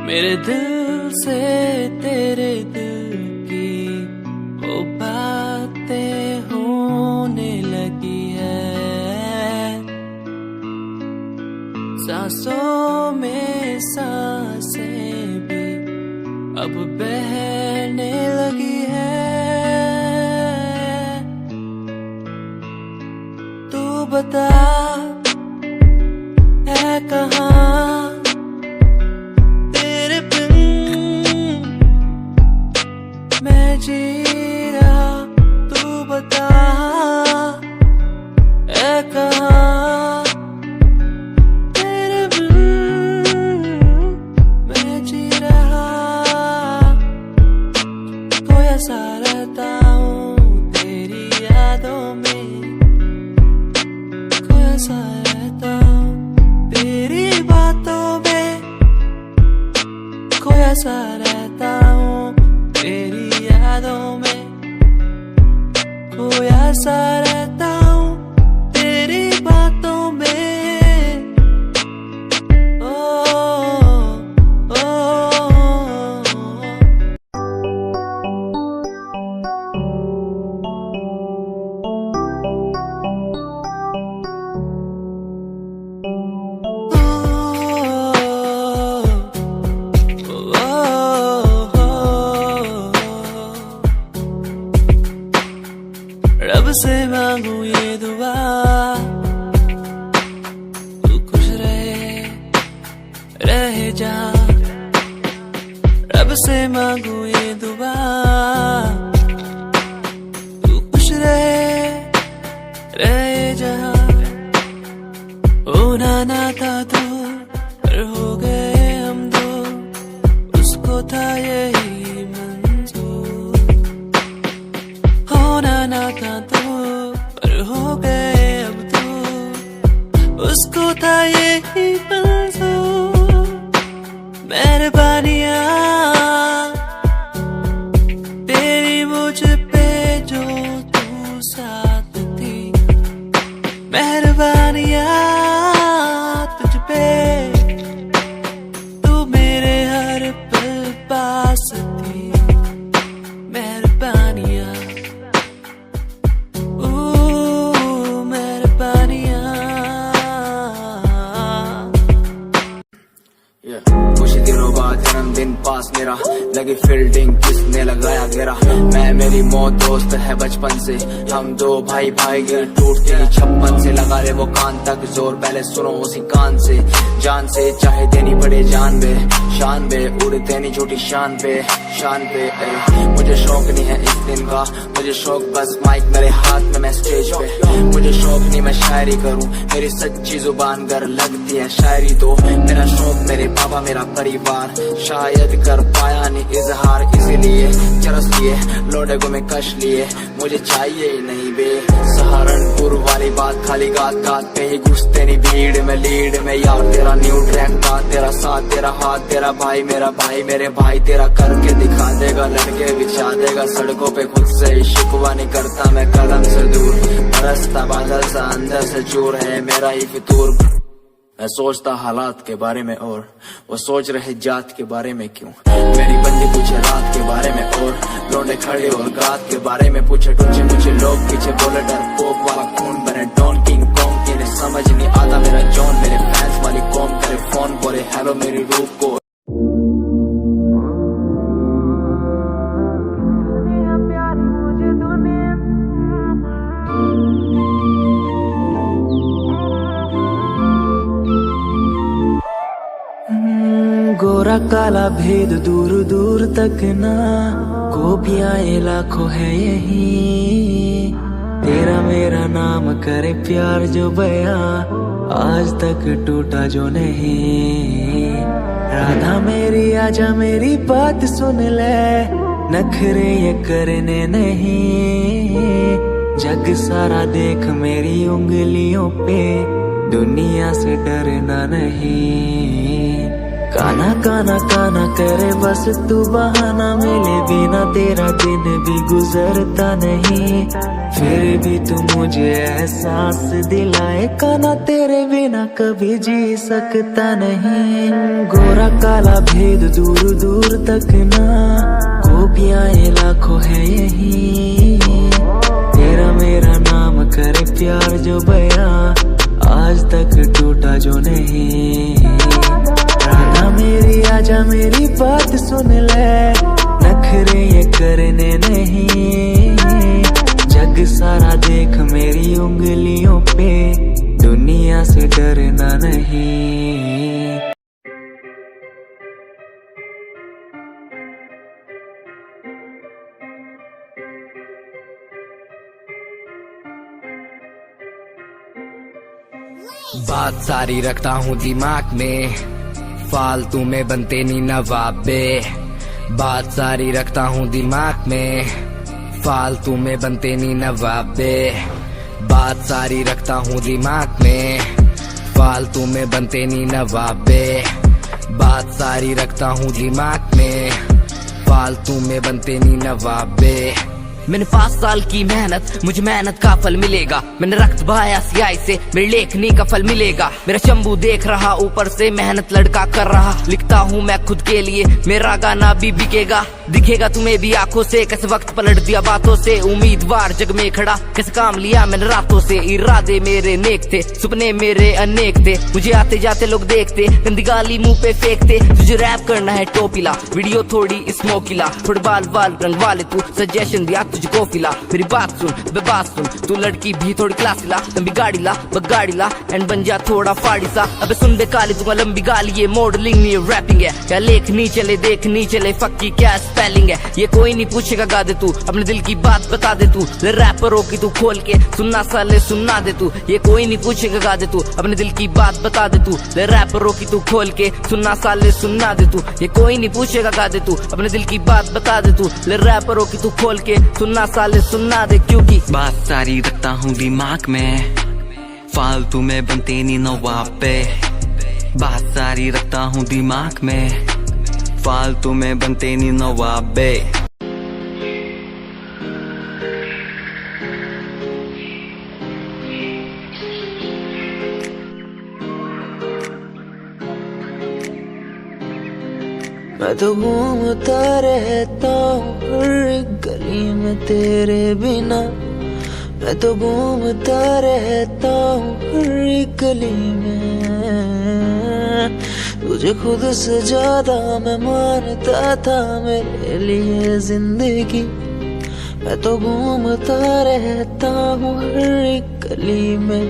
मेरे दिल से तेरे दिल की वो बातें होने लगी है, सांसों में सांसें भी अब बहने लगी है। तू बता है कहाँ तेरे बिन सा रहता हूँ तेरी बातों में, खोया सा रहता हूँ तेरी यादों में, खोया सा रहता हूँ तेरी बातों में। रब से मांगू ये दुआ, तू खुश रहे जा। रब से मांगू ये दुआ, तू खुश रहे जा। होना ना था तू पर हो गए हम दो, उसको था यही मंजूर। होना ना था तू पर हो गए अब तो, उसको था यही मंजूर। मेहरबानियाँ तेरी मुझ पे जो तू साथ थी, मेहरबानियाँ तुझ पे तू मेरे हर पल पास थी। मेहरबानियाँ कुछ दिनों बाद जन्मदिन पास मेरा, लगी फील्डिंग किसने लगाया घेरा। मैं मेरी मौत दोस्त है बचपन से, हम दो भाई गिर टूटते ही छप्पन से। लगा ले वो कान तक जोर, पहले सुनो उसी कान से। जान से चाहे देनी पड़े जान बे, शान बे उड़ते नहीं झूठी शान पे। मुझे शौक नहीं है इस दिन का, मुझे शौक बस माइक मेरे हाथ में मैं स्टेज पे। मुझे शौक नहीं मैं शायरी करूं, मेरी सच्ची जुबान गर लगती है शायरी तो। मेरा शौक मेरे बाबा मेरा परिवार, शायद कर पाया नहीं इजहार, इसीलिए चरस लिए लोडे को मैं कश लिए। मुझे चाहिए ही नहीं बे सहारनपुर वाली बात, खाली गात पे ही घुसते नहीं भीड़ में लीड में। यार तेरा न्यू ट्रैक था, तेरा साथ तेरा हाथ, तेरा भाई मेरा भाई, मेरे भाई तेरा करके दिखा देगा, लड़के बिछा देगा सड़कों पे। खुद से ही शिकवा नहीं करता मैं कलम से दूर, बरसता बादल सा अंदर से चूर है मेरा ही फितूर। मैं सोचता हालात के बारे में और वो सोच रहे जात के बारे में क्यों। मेरी बंदी पूछे रात के बारे में और लौंडे खड़े और गात के बारे में पूछे। टूचे मुझे लोग पीछे बोले डर पोक वाला खून बने डॉन किंग कॉन्ग, इन्हें समझ नहीं आता मेरा जॉन। मेरे फैंस वाली कॉम करे फोन बोले हेलो मेरी रूप को। गोरा काला भेद दूर दूर तक ना, गोपियाँ लाखों है यही। तेरा मेरा नाम करे प्यार जो बया, आज तक टूटा जो नहीं। राधा मेरी आजा मेरी बात सुन ले, नखरे ये करने नहीं। जग सारा देख मेरी उंगलियों पे, दुनिया से डरना नहीं। काना काना काना करे बस तू बहाना, मिले बिना तेरा दिन भी गुजरता नहीं। फिर भी तू मुझे एहसास दिलाए, काना तेरे बिना कभी जी सकता नहीं। गोरा काला भेद दूर दूर तक ना, गोपियाँ लाखों है यही। तेरा मेरा नाम करे प्यार जो बया, आज तक टूटा जो नहीं। राधा मेरी आजा मेरी बात सुन ले, नखरे ये करने नहीं। जग सारा देख मेरी उंगलियों पे, दुनिया से डरना नहीं। बात सारी रखता हूँ दिमाग में, फालतू में बनते नहीं नवाबे। बात सारी रखता हूँ दिमाग में, फालतू में बनते नहीं नवाबे। बात सारी रखता हूँ दिमाग में, फालतू में बनते नहीं नवाबे। बात सारी रखता हूँ दिमाग में, फालतू में बनते नहीं नवाबे। मैंने 5 साल की मेहनत, मुझे मेहनत का फल मिलेगा। मैंने रक्त बहाया सियाही से, मेरी लेखनी का फल मिलेगा। मेरा शंभू देख रहा ऊपर से, मेहनत लड़का कर रहा। लिखता हूँ मैं खुद के लिए, मेरा गाना भी बिकेगा। दिखेगा तुम्हें भी आंखों से, कैसे वक्त पलट दिया बातों से। उम्मीदवार जग में खड़ा, कैसे काम लिया मैंने रातों से। इरादे मेरे नेक थे, सपने मेरे अनेक थे। मुझे आते जाते लोग देखते, गंदी गाली मुंह पे फेंकते। तुझे रैप करना है टोपीला, वीडियो थोड़ी स्मोकीला। थोड़े बाल बाल रंगवा ले तू, सजेशन दिया तुझको फिला। मेरी बात सुन बे बात सुन, तू लड़की भी थोड़ी क्लासी ला। लंबी गाड़ी ला बगाड़ी ला, एंड बन जा थोड़ा फाड़ी सा। अबे सुन बे काली, दूंगा लंबी गाली। ये मॉडलिंग नहीं रैपिंग है, क्या लेखनी चले देखनी चले। फक्की क्या स्पेलिंग है, ये कोई नहीं पूछेगा। गा दे तू अपने दिल की बात बता दे तू। रैपरों की तू खोल के सुनना साले सुनना दे तू। ये कोई नहीं पूछेगा। गा दे तू अपने दिल की बात बता दे तू। रैपरों की तू खोल के सुनना साले सुनना दे तू। ये कोई नहीं पूछेगा। गा दे तू अपने दिल की बात बता दे तू। रैपरों की तू खोल के सुनना साले सुनना दे। क्योंकि बात सारी रखता हूँ दिमाग में, फालतू में बनते नहीं नवाबे। बात सारी रखता हूँ दिमाग में, फालतू में बनते नहीं नवाबे। मैं तो घूमता रहता हूँ हर एक गली में तेरे बिना। मैं तो घूमता रहता हूँ हर एक गली में। तुझे खुद से ज्यादा मैं मानता था मेरे लिए जिंदगी। मैं तो घूमता रहता हूँ हर एक गली में।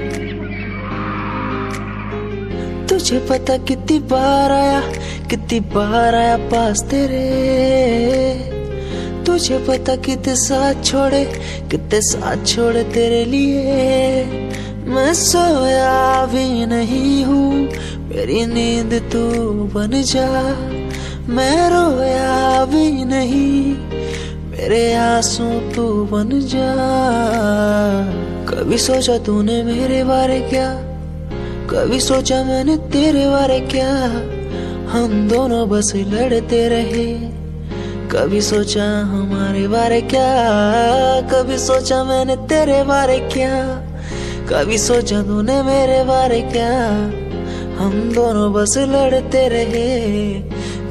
तुझे पता कितनी बार आया पास तेरे। तुझे पता कितने साथ छोड़े तेरे लिए। मैं सोया भी नहीं हूँ, मेरी नींद तू बन जा। मैं रोया भी नहीं, मेरे आंसू तू बन जा। कभी सोचा तूने मेरे बारे क्या, कभी सोचा मैंने तेरे बारे क्या। हम दोनों बस लड़ते रहे, कभी सोचा हमारे बारे क्या। कभी सोचा मैंने तेरे बारे क्या, कभी सोचा तूने मेरे बारे क्या। हम दोनों बस लड़ते रहे,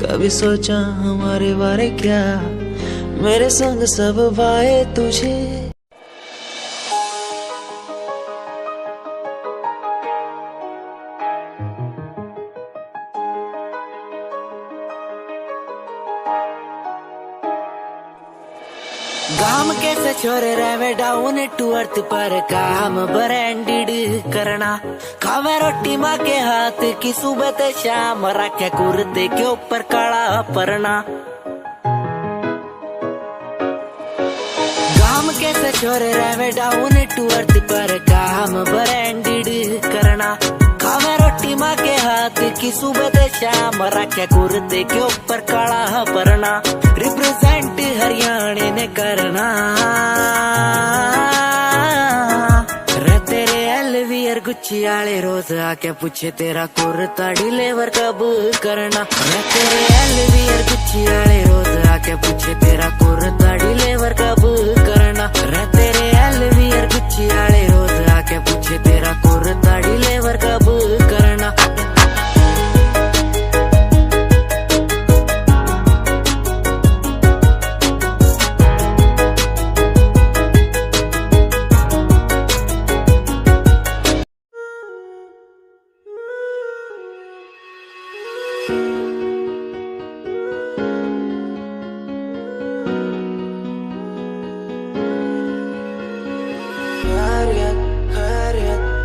कभी सोचा हमारे बारे क्या। मेरे संग सब भाए तुझे। काम कैसे छोरे रहे डाउन टू अर्थ पर काम ब्रांडेड करना। खावे रोटी माँ के हाथ की सुबह ते शाम, रखे कुर्ते के ऊपर काला परना। काम कैसे छोरे रहे डाउन टू अर्थ पर काम ब्रांडेड करना। खावे रोटी माँ के हाथ की सुबह ते शाम, रखे कुर्ते के ऊपर काला परना। रिप्रेजेंट हरियाणा ने करना। रे तेरे एलवीआर गुच्ची आले रोज आके पूछे तेरा कुर्ता डिलीवर कब करना। रे तेरे एलवीआर गुच्ची आले रोज आके पूछे तेरा कुर्ता डिलीवर कब करना। रे तेरे एलवीआर गुच्ची आले रोज आके पूछे तेरा कुर्ता डिलीवर कब करना।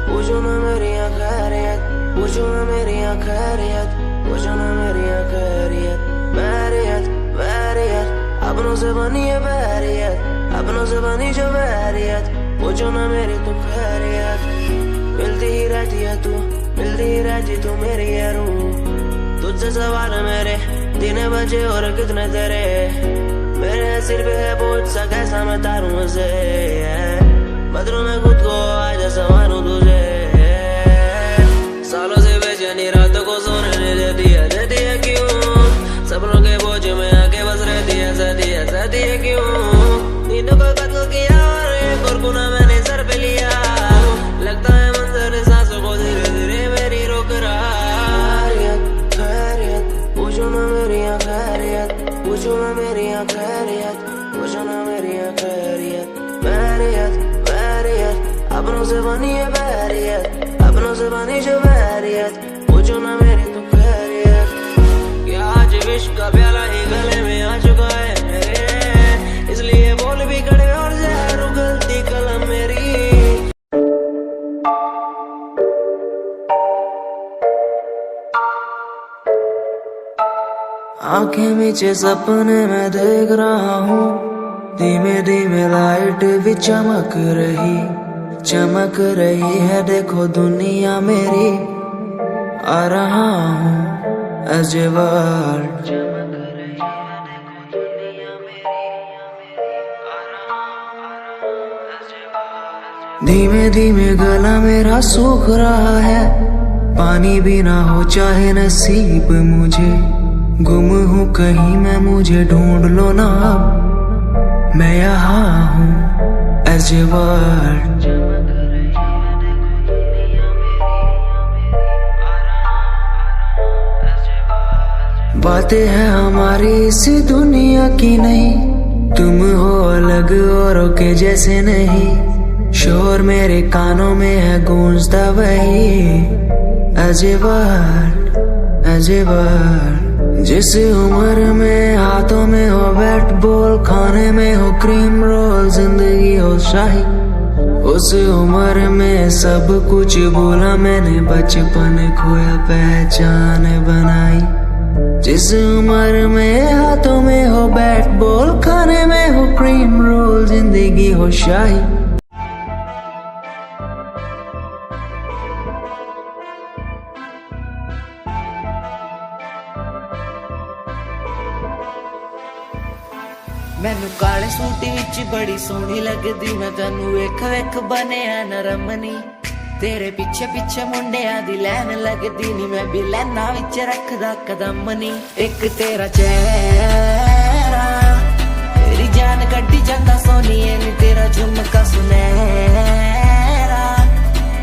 पूछो ना मेरी खैरियत, पूछो ना मेरी खैरियत, पूछो ना मेरी खैरियत। बैरियत बैरियत अपनों से बनी है बैरियत, अपनों से बनी जो बैरियत। पूछो ना मेरी तू खैरियत। मिलती ही रहती है तू, मिलती ही रहती तू मेरी है रूह। तुझसे सवाल मेरे दिन बजे और कितने तेरे। मेरे सिर पे है बोझ सा कैसा मैं तारूं उसे। बदलूं मैं खुद को आज संवारूं तुझे। सालों से बेचैनी रातों को सोने नहीं देती है क्यों? सपनों के बोझ में आके बस रहती है क्यों? नींदों को कत्ल किया और एक और गुनाह मैंने सर पे लिया। लगता है मंजर सांसों को धीरे धीरे मेरी रोक रहा। खैरियत पूछो ना मेरी खैरियत, पूछो ना मेरी खैरियत, पूछो ना मेरी खैरियत। बैरियत अपनों से बनी है बैरियत, अपनों से बनी जो बैरियत। पूछो ना मेरी तो खैरियत। क्या आज विश्व का प्याला ही गले में आ चुका है मेरे, इसलिए बोल भी कड़े और जहर उगलती कलम मेरी। आंखें नीचे सपने में देख रहा हूँ, धीमे धीमे लाइट भी चमक रही है। देखो दुनिया मेरी, आ रहा हूँ as a world। धीमे धीमे गला मेरा सूख रहा है, पानी भी ना हो चाहे नसीब मुझे। गुम हूँ कहीं मैं, मुझे ढूंढ लो ना अब, मैं यहाँ हूँ as a world। बातें हैं हमारी इसी दुनिया की नहीं, तुम हो अलग औरों के जैसे नहीं। शोर मेरे कानों में है गूंजता वही as a world। जिस उम्र में हाथों में हो बैट बॉल, खाने में हो क्रीम रोल, जिंदगी हो शाही, उस उम्र में सब कुछ भूला मैंने, बचपन खोया पहचान बनाई। जिस उम्र में हाथों में हो बैट बॉल, खाने में हो क्रीम रोल, जिंदगी हो शाही। मैनू काले सूट विच बड़ी सोहनी लगदी, मैं तैनू वेख वेख बनिया नरमनी। तेरे पीछे पीछे मुंडिया दी लैन लगदी नी, मैं भी लैना विच रखदा कदम नी। एक तेरा चेहरा तेरी जान कड्डी जांदा सोनिए नी, तेरा झुमका सुनहरा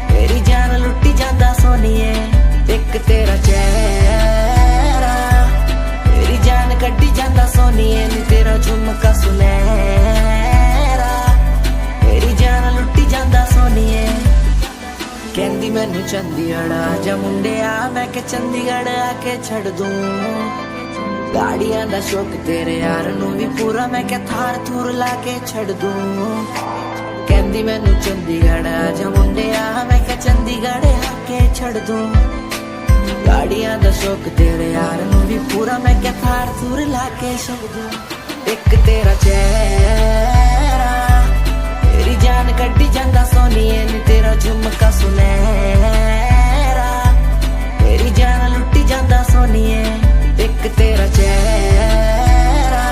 तेरी जान लुट्टी जांदा सोनिए। एक तेरा चेहरा तेरी जान कड्डी जांदा सोनिए नी, तेरा झुमका सुनहरा तेरी जान लुट्टी जांदा सोनिए। कहंदी मैनू चंडीगढ़ आजा मुंडिया, मैं के चंडीगढ़ आके छड़ दूं। गाड़ियां दा शौक तेरे यार नू भी पूरा, मैं के थार थूर लाके छड़ दूं। कहंदी मैनू चंडीगढ़ आजा मुंडिया, मैं के चंडीगढ़ आके छड़ दूं। गाड़ियां दा शौक तेरे यार नू भी पूरा, मैं के थार थूर लाके छड़ दूं। एक तेरा चेहरा तेरी जान कड्डी जांदा सोनिए नी, तेरा झुमका सुनहरा तेरी जान लुट्टी जांदा सोनिए। एक तेरा चेहरा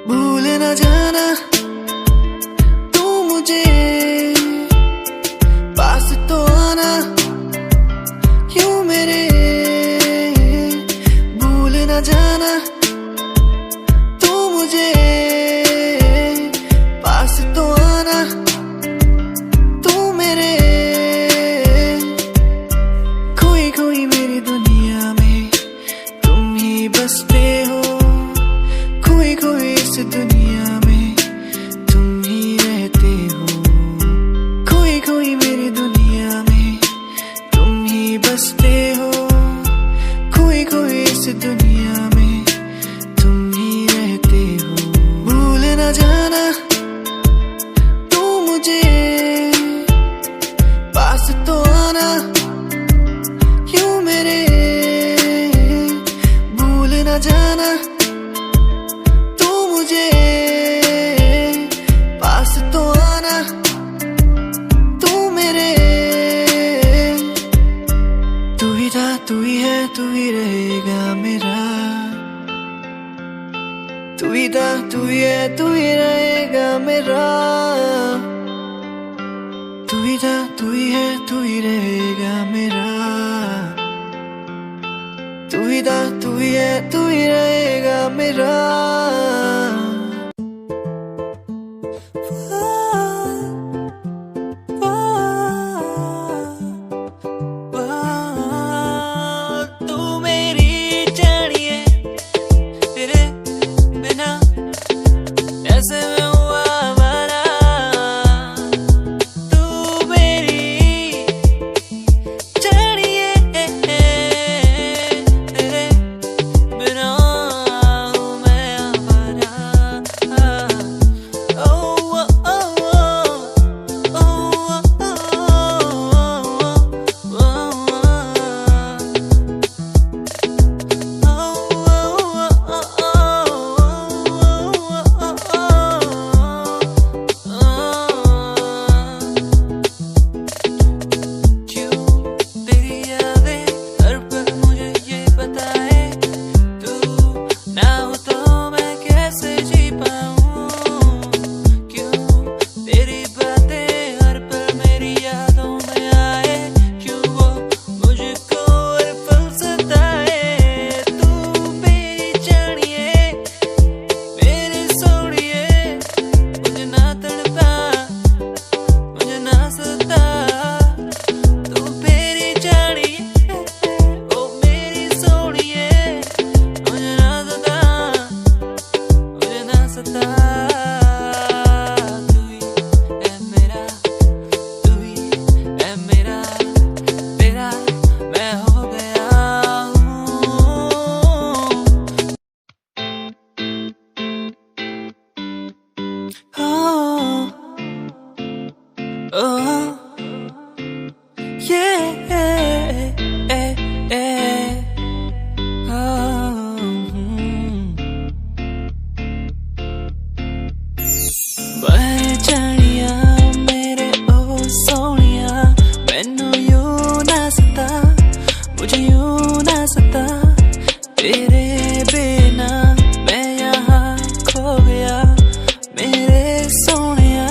भूल न जाना तू मुझे, पास तो आना क्यों मेरे। भूल न जाना तू मुझे, पास तो आना तू मेरे। खोई खोई मेरी दुनिया में तुम ही बसते हो, खोई खोई इस दुनिया में तुम ही रहते हो। खोई खोई मेरी दुनिया में तुम ही बसते हो, खोई खोई इस दुनिया में तुम ही रहते हो। भूल न जाना तू मुझे, पास तो आना क्यों मेरे। भूल न जाना तू मुझे, पास तो आना तू मेरे। तू ही तू ही था, तू ही है, तू ही रहेगा मेरा। तू ही था, तू ही है, तू ही रहेगा मेरा। तू ही था, तू ही है, तू ही रहेगा मेरा। तू मेरी जानी है, तेरे बिना ऐसे में हुआ आवारा। तू मेरी जानी है, तेरे बिना हूँ मैं आवारा। ओ ओ ओ ओ तेरी यादें हर पल मुझे ये बताए, तू ना हो तो मैं कैसे जी पाऊं। क्यों तेरी बातें हर पल मेरी यादों में आए, क्यों वो मुझको हर पल सताए। तू मेरी जानिए, मेरी सोनिए, मुझे ना तड़पा, मुझे ना सता। तू मेरी जानिए, ओ मेरी सोनिए, मुझे ना सता, मुझे ना सता। तू ही है मेरा, तू ही है मेरा, तेरा मैं हो गया हूँ। Oh, yeah, बाहर जानिया मेरे ओ सोनिया, मैनू यूं ना सता, मुझे यूं ना सता। तेरे बिना मैं यहाँ खो गया, मेरे सोनिया,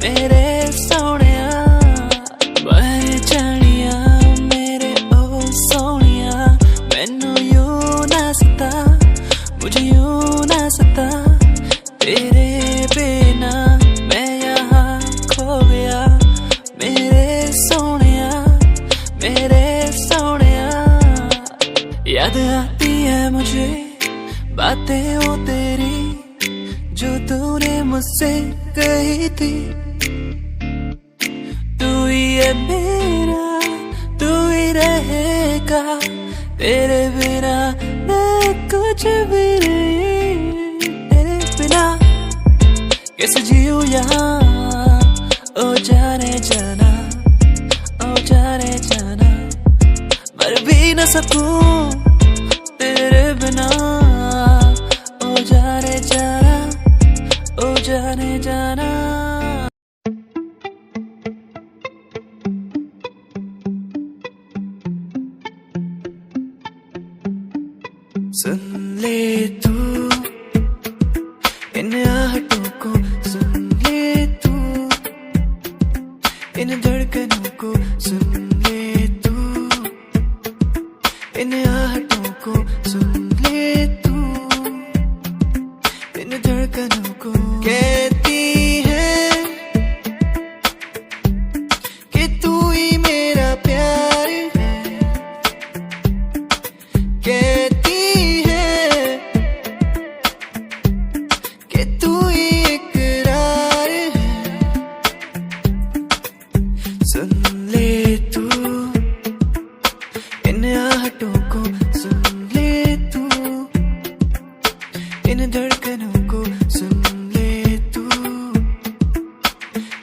मेरे सोनिया। बाहर जानिया मेरे ओ सोनिया, मैनू यूं ना सता, मुझे यूं ना सता। तेरे बिना मैं यहाँ खो गया, मेरे सोनिया, मेरे सोनिया। याद आती है मुझे बातें वो तेरी, जो तूने मुझसे कही थी। तू ही है मेरा, तू ही रहेगा, तेरे बिना मैं कुछ भी नहीं। तेरे बिना कैसे जीऊँ यहाँ, ओ जाने जाना, ओ जाने जाना। मर भी न सकूं तेरे बिना, ओ जाने जाना, ओ जाने जाना। सुन ले तू इन आहटों को, सुन ले तू इन धड़कनों को, सुन ले तू इन आहटों को, सुन ले तू इन धड़कनों को। कहती है कि तू ही मेरा प्यार है, कहती है कि तू ही इकरार है। सुन ले तू इन आहटों को, सुन ले तू इन धड़कनों को, सुन ले तू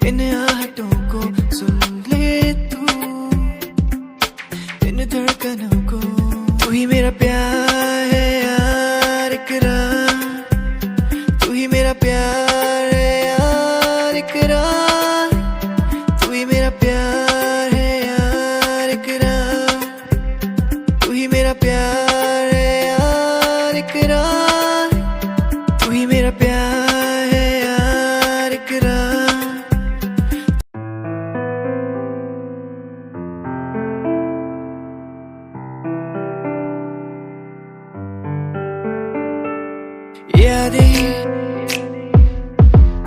इन आहटों को, सुन ले तू इन धड़कनों को। तू ही मेरा प्यार है यार इकरार, तू ही मेरा प्यार है यार इकरार, तू ही मेरा प्यार है यार इकरार, तू ही मेरा प्यार है यार इकरार। यादें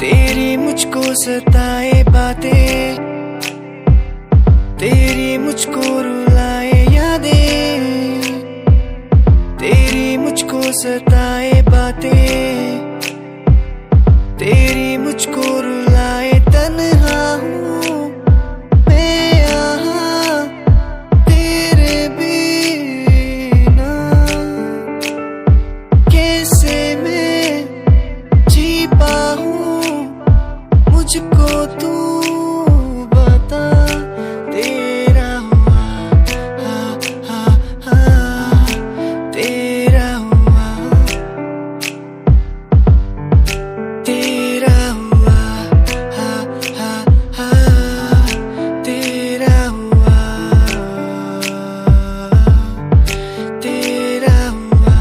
तेरी मुझको सताए बातें, तेरी मुझको रुलाए यादें, तेरी मुझको सताए बातें, तेरी मुझको रुलाए। तन्हा हूँ मैं यहाँ तेरे बिना, कैसे मैं जी पाऊँ मुझको तू बता। तेरा हुआ हा हा हा, तेरा हुआ, तेरा हुआ हा हा हा, तेरा हुआ, तेरा हुआ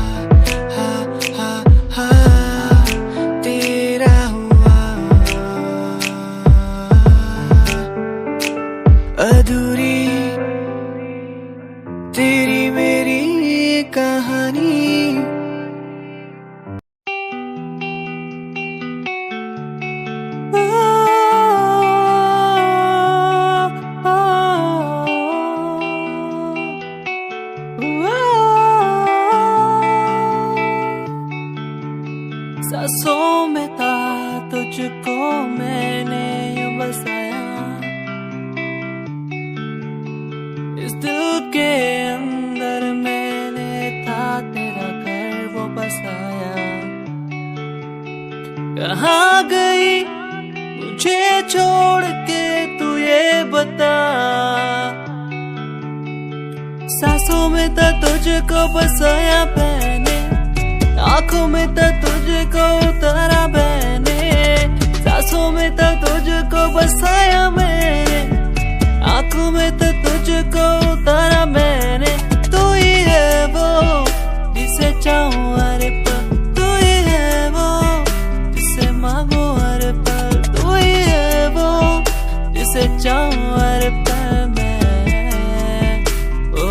हा हा हा, तेरा हुआ। अधूरी तेरी मेरी कहानी, सांसों में था तुझको मैंने यूं बसाया, इस दिल के अंदर मैंने था तेरा घर वो बसाया। कहाँ गई मुझे छोड़ के तू ये बता, सांसों में था तुझको बसाया मैंने, आंखों में था तुझको उतारा मैंने, सांसों में था तुझको बसाया मैंने, आंखों में था तुझको उतारा मैंने। तू ही है वो जिसे चाहूं हर पल, तू ही है वो जिसे मांगू हर पल, तू ही है वो जिसे चाहूं हर पल मैं। ओ,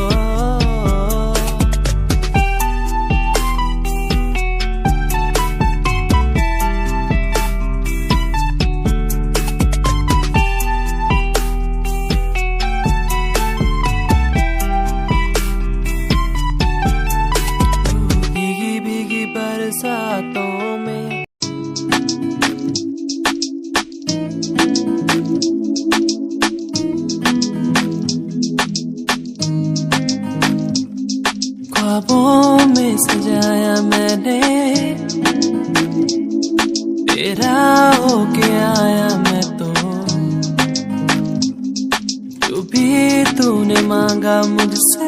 भीगी भीगी बरसातों में ख्वाबों में सजाया मैंने, तेरा होके आया मैं तो, जो भी तूने मांगा मुझसे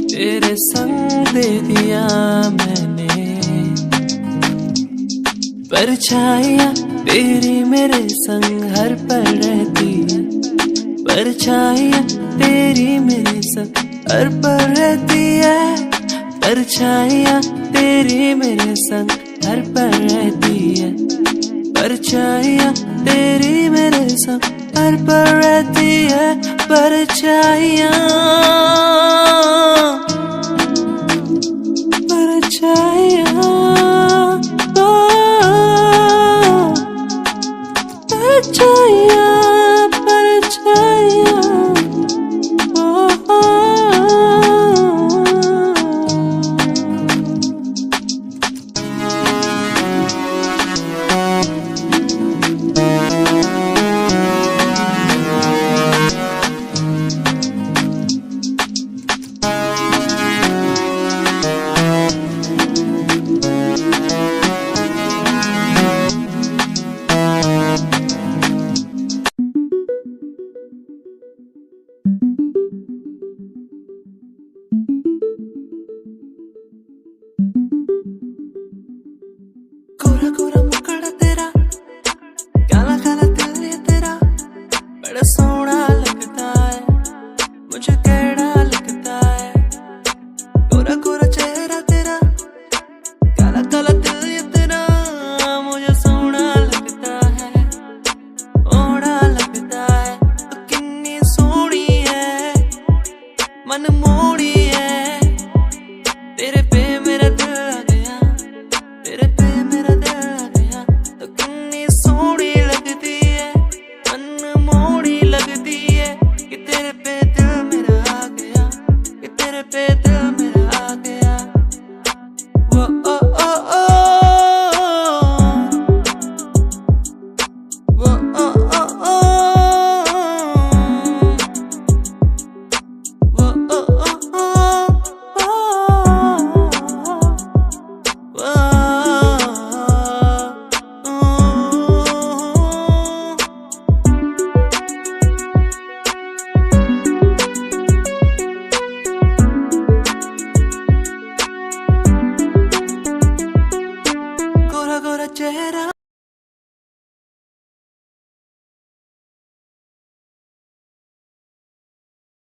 तेरे संग दे दिया मैंने। परछाइयाँ तेरी मेरे संग हर पल रहती है, परछाइयाँ तेरी मेरे संग हर पल रहती है, परछाइयाँ तेरी मेरे संग हर पल रहती है, परछाइयाँ तेरी मेरे संग हर पल रहती है। परछाइयाँ परछाइयाँ